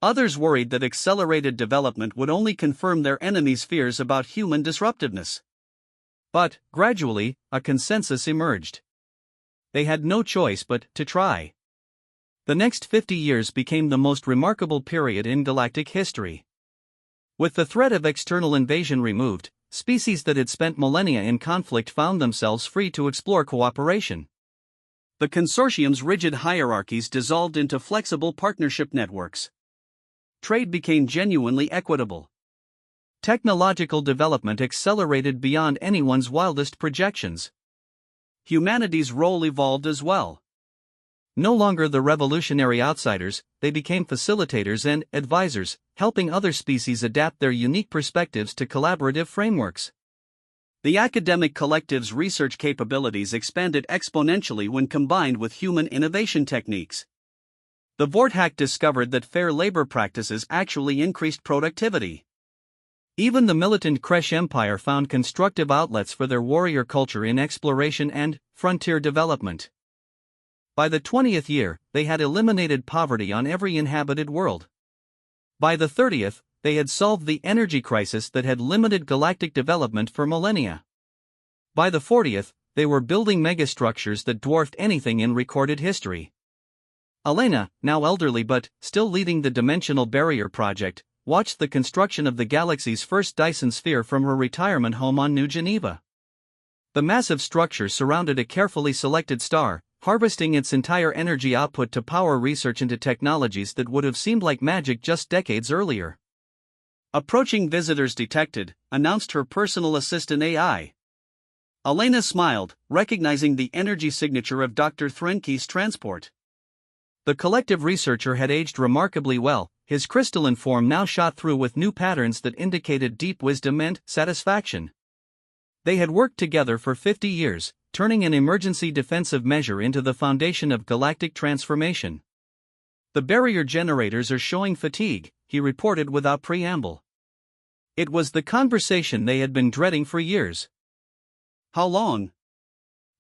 Others worried that accelerated development would only confirm their enemies' fears about human disruptiveness. But, gradually, a consensus emerged. They had no choice but to try. The next 50 years became the most remarkable period in galactic history. With the threat of external invasion removed, species that had spent millennia in conflict found themselves free to explore cooperation. The consortium's rigid hierarchies dissolved into flexible partnership networks. Trade became genuinely equitable. Technological development accelerated beyond anyone's wildest projections. Humanity's role evolved as well. No longer the revolutionary outsiders, they became facilitators and advisors, helping other species adapt their unique perspectives to collaborative frameworks. The academic collective's research capabilities expanded exponentially when combined with human innovation techniques. The Vorthack discovered that fair labor practices actually increased productivity. Even the militant Kresh Empire found constructive outlets for their warrior culture in exploration and frontier development. By the 20th year, they had eliminated poverty on every inhabited world. By the 30th, they had solved the energy crisis that had limited galactic development for millennia. By the 40th, they were building megastructures that dwarfed anything in recorded history. Elena, now elderly but still leading the Dimensional Barrier Project, watched the construction of the galaxy's first Dyson sphere from her retirement home on New Geneva. The massive structure surrounded a carefully selected star, harvesting its entire energy output to power research into technologies that would have seemed like magic just decades earlier. Approaching visitors detected, announced her personal assistant AI. Elena smiled, recognizing the energy signature of Dr. Threnke's transport. The collective researcher had aged remarkably well, his crystalline form now shot through with new patterns that indicated deep wisdom and satisfaction. They had worked together for 50 years, turning an emergency defensive measure into the foundation of galactic transformation. The barrier generators are showing fatigue, he reported without preamble. It was the conversation they had been dreading for years. How long?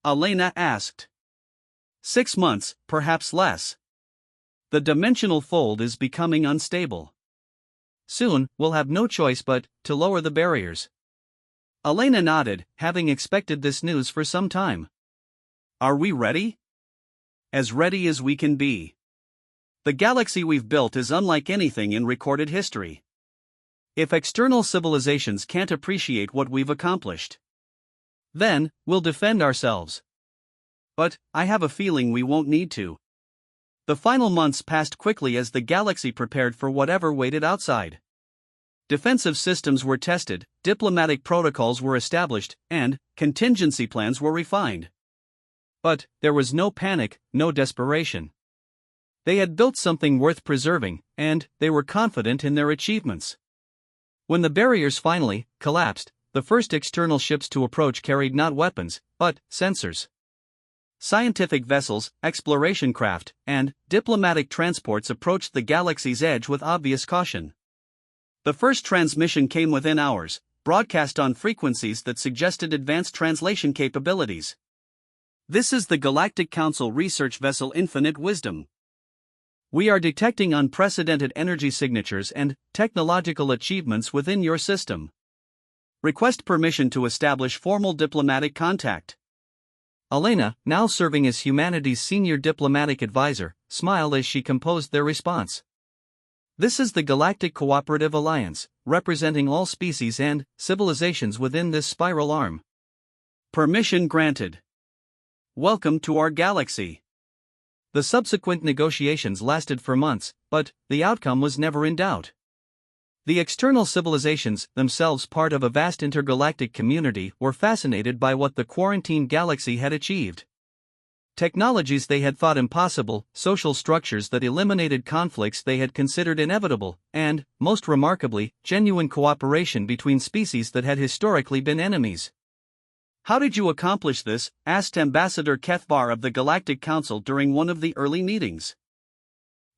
Elena asked. 6 months, perhaps less. The dimensional fold is becoming unstable. Soon, we'll have no choice but to lower the barriers. Elena nodded, having expected this news for some time. Are we ready? As ready as we can be. The galaxy we've built is unlike anything in recorded history. If external civilizations can't appreciate what we've accomplished, then we'll defend ourselves. But I have a feeling we won't need to. The final months passed quickly as the galaxy prepared for whatever waited outside. Defensive systems were tested, diplomatic protocols were established, and contingency plans were refined. But there was no panic, no desperation. They had built something worth preserving, and they were confident in their achievements. When the barriers finally collapsed, the first external ships to approach carried not weapons, but sensors. Scientific vessels, exploration craft, and diplomatic transports approached the galaxy's edge with obvious caution. The first transmission came within hours, broadcast on frequencies that suggested advanced translation capabilities. This is the Galactic Council research vessel Infinite Wisdom. We are detecting unprecedented energy signatures and technological achievements within your system. Request permission to establish formal diplomatic contact. Elena, now serving as humanity's senior diplomatic advisor, smiled as she composed their response. This is the Galactic Cooperative Alliance, representing all species and civilizations within this spiral arm. Permission granted. Welcome to our galaxy. The subsequent negotiations lasted for months, but the outcome was never in doubt. The external civilizations, themselves part of a vast intergalactic community, were fascinated by what the quarantined galaxy had achieved. Technologies they had thought impossible, social structures that eliminated conflicts they had considered inevitable, and, most remarkably, genuine cooperation between species that had historically been enemies. How did you accomplish this? Asked Ambassador Kethvar of the Galactic Council during one of the early meetings.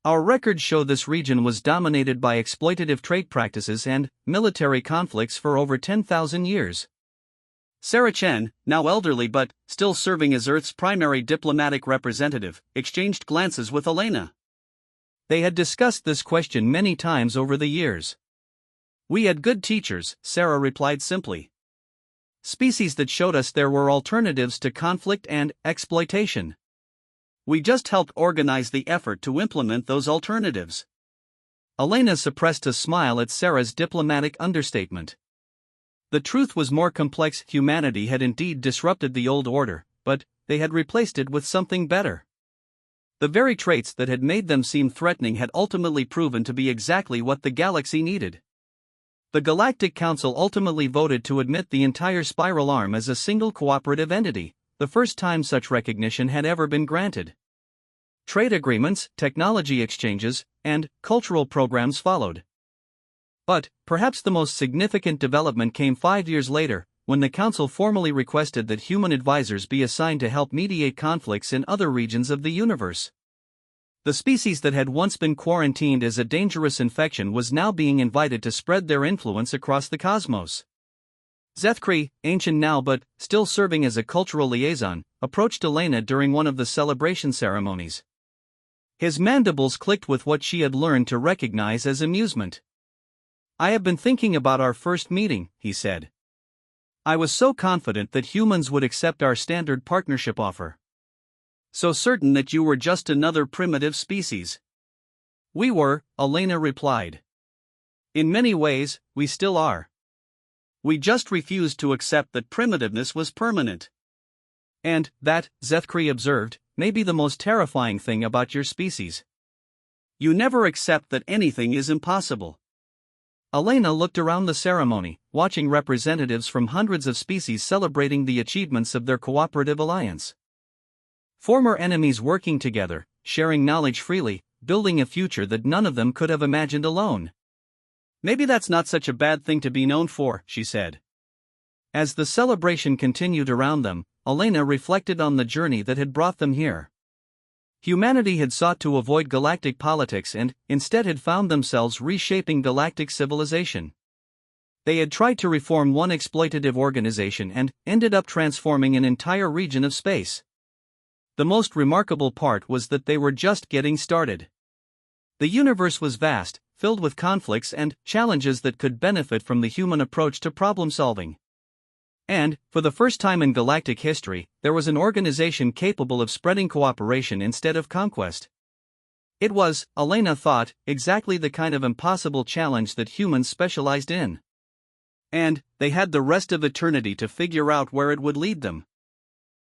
Our records show this region was dominated by exploitative trade practices and military conflicts for over 10,000 years. Sarah Chen, now elderly but still serving as Earth's primary diplomatic representative, exchanged glances with Elena. They had discussed this question many times over the years. We had good teachers, Sarah replied simply. Species that showed us there were alternatives to conflict and exploitation. We just helped organize the effort to implement those alternatives. Elena suppressed a smile at Sarah's diplomatic understatement. The truth was more complex. Humanity had indeed disrupted the old order, but they had replaced it with something better. The very traits that had made them seem threatening had ultimately proven to be exactly what the galaxy needed. The Galactic Council ultimately voted to admit the entire Spiral Arm as a single cooperative entity, the first time such recognition had ever been granted. Trade agreements, technology exchanges, and cultural programs followed. But, perhaps the most significant development came 5 years later, when the Council formally requested that human advisors be assigned to help mediate conflicts in other regions of the universe. The species that had once been quarantined as a dangerous infection was now being invited to spread their influence across the cosmos. Zethkri, ancient now but still serving as a cultural liaison, approached Elena during one of the celebration ceremonies. His mandibles clicked with what she had learned to recognize as amusement. "I have been thinking about our first meeting," he said. "I was so confident that humans would accept our standard partnership offer. So certain that you were just another primitive species." "We were," Elena replied. "In many ways, we still are. We just refused to accept that primitiveness was permanent." "And that," Zethkri observed, "may be the most terrifying thing about your species. You never accept that anything is impossible." Elena looked around the ceremony, watching representatives from hundreds of species celebrating the achievements of their cooperative alliance. Former enemies working together, sharing knowledge freely, building a future that none of them could have imagined alone. "Maybe that's not such a bad thing to be known for," she said. As the celebration continued around them, Elena reflected on the journey that had brought them here. Humanity had sought to avoid galactic politics and, instead, had found themselves reshaping galactic civilization. They had tried to reform one exploitative organization and ended up transforming an entire region of space. The most remarkable part was that they were just getting started. The universe was vast, filled with conflicts and challenges that could benefit from the human approach to problem solving. And, for the first time in galactic history, there was an organization capable of spreading cooperation instead of conquest. It was, Elena thought, exactly the kind of impossible challenge that humans specialized in. And they had the rest of eternity to figure out where it would lead them.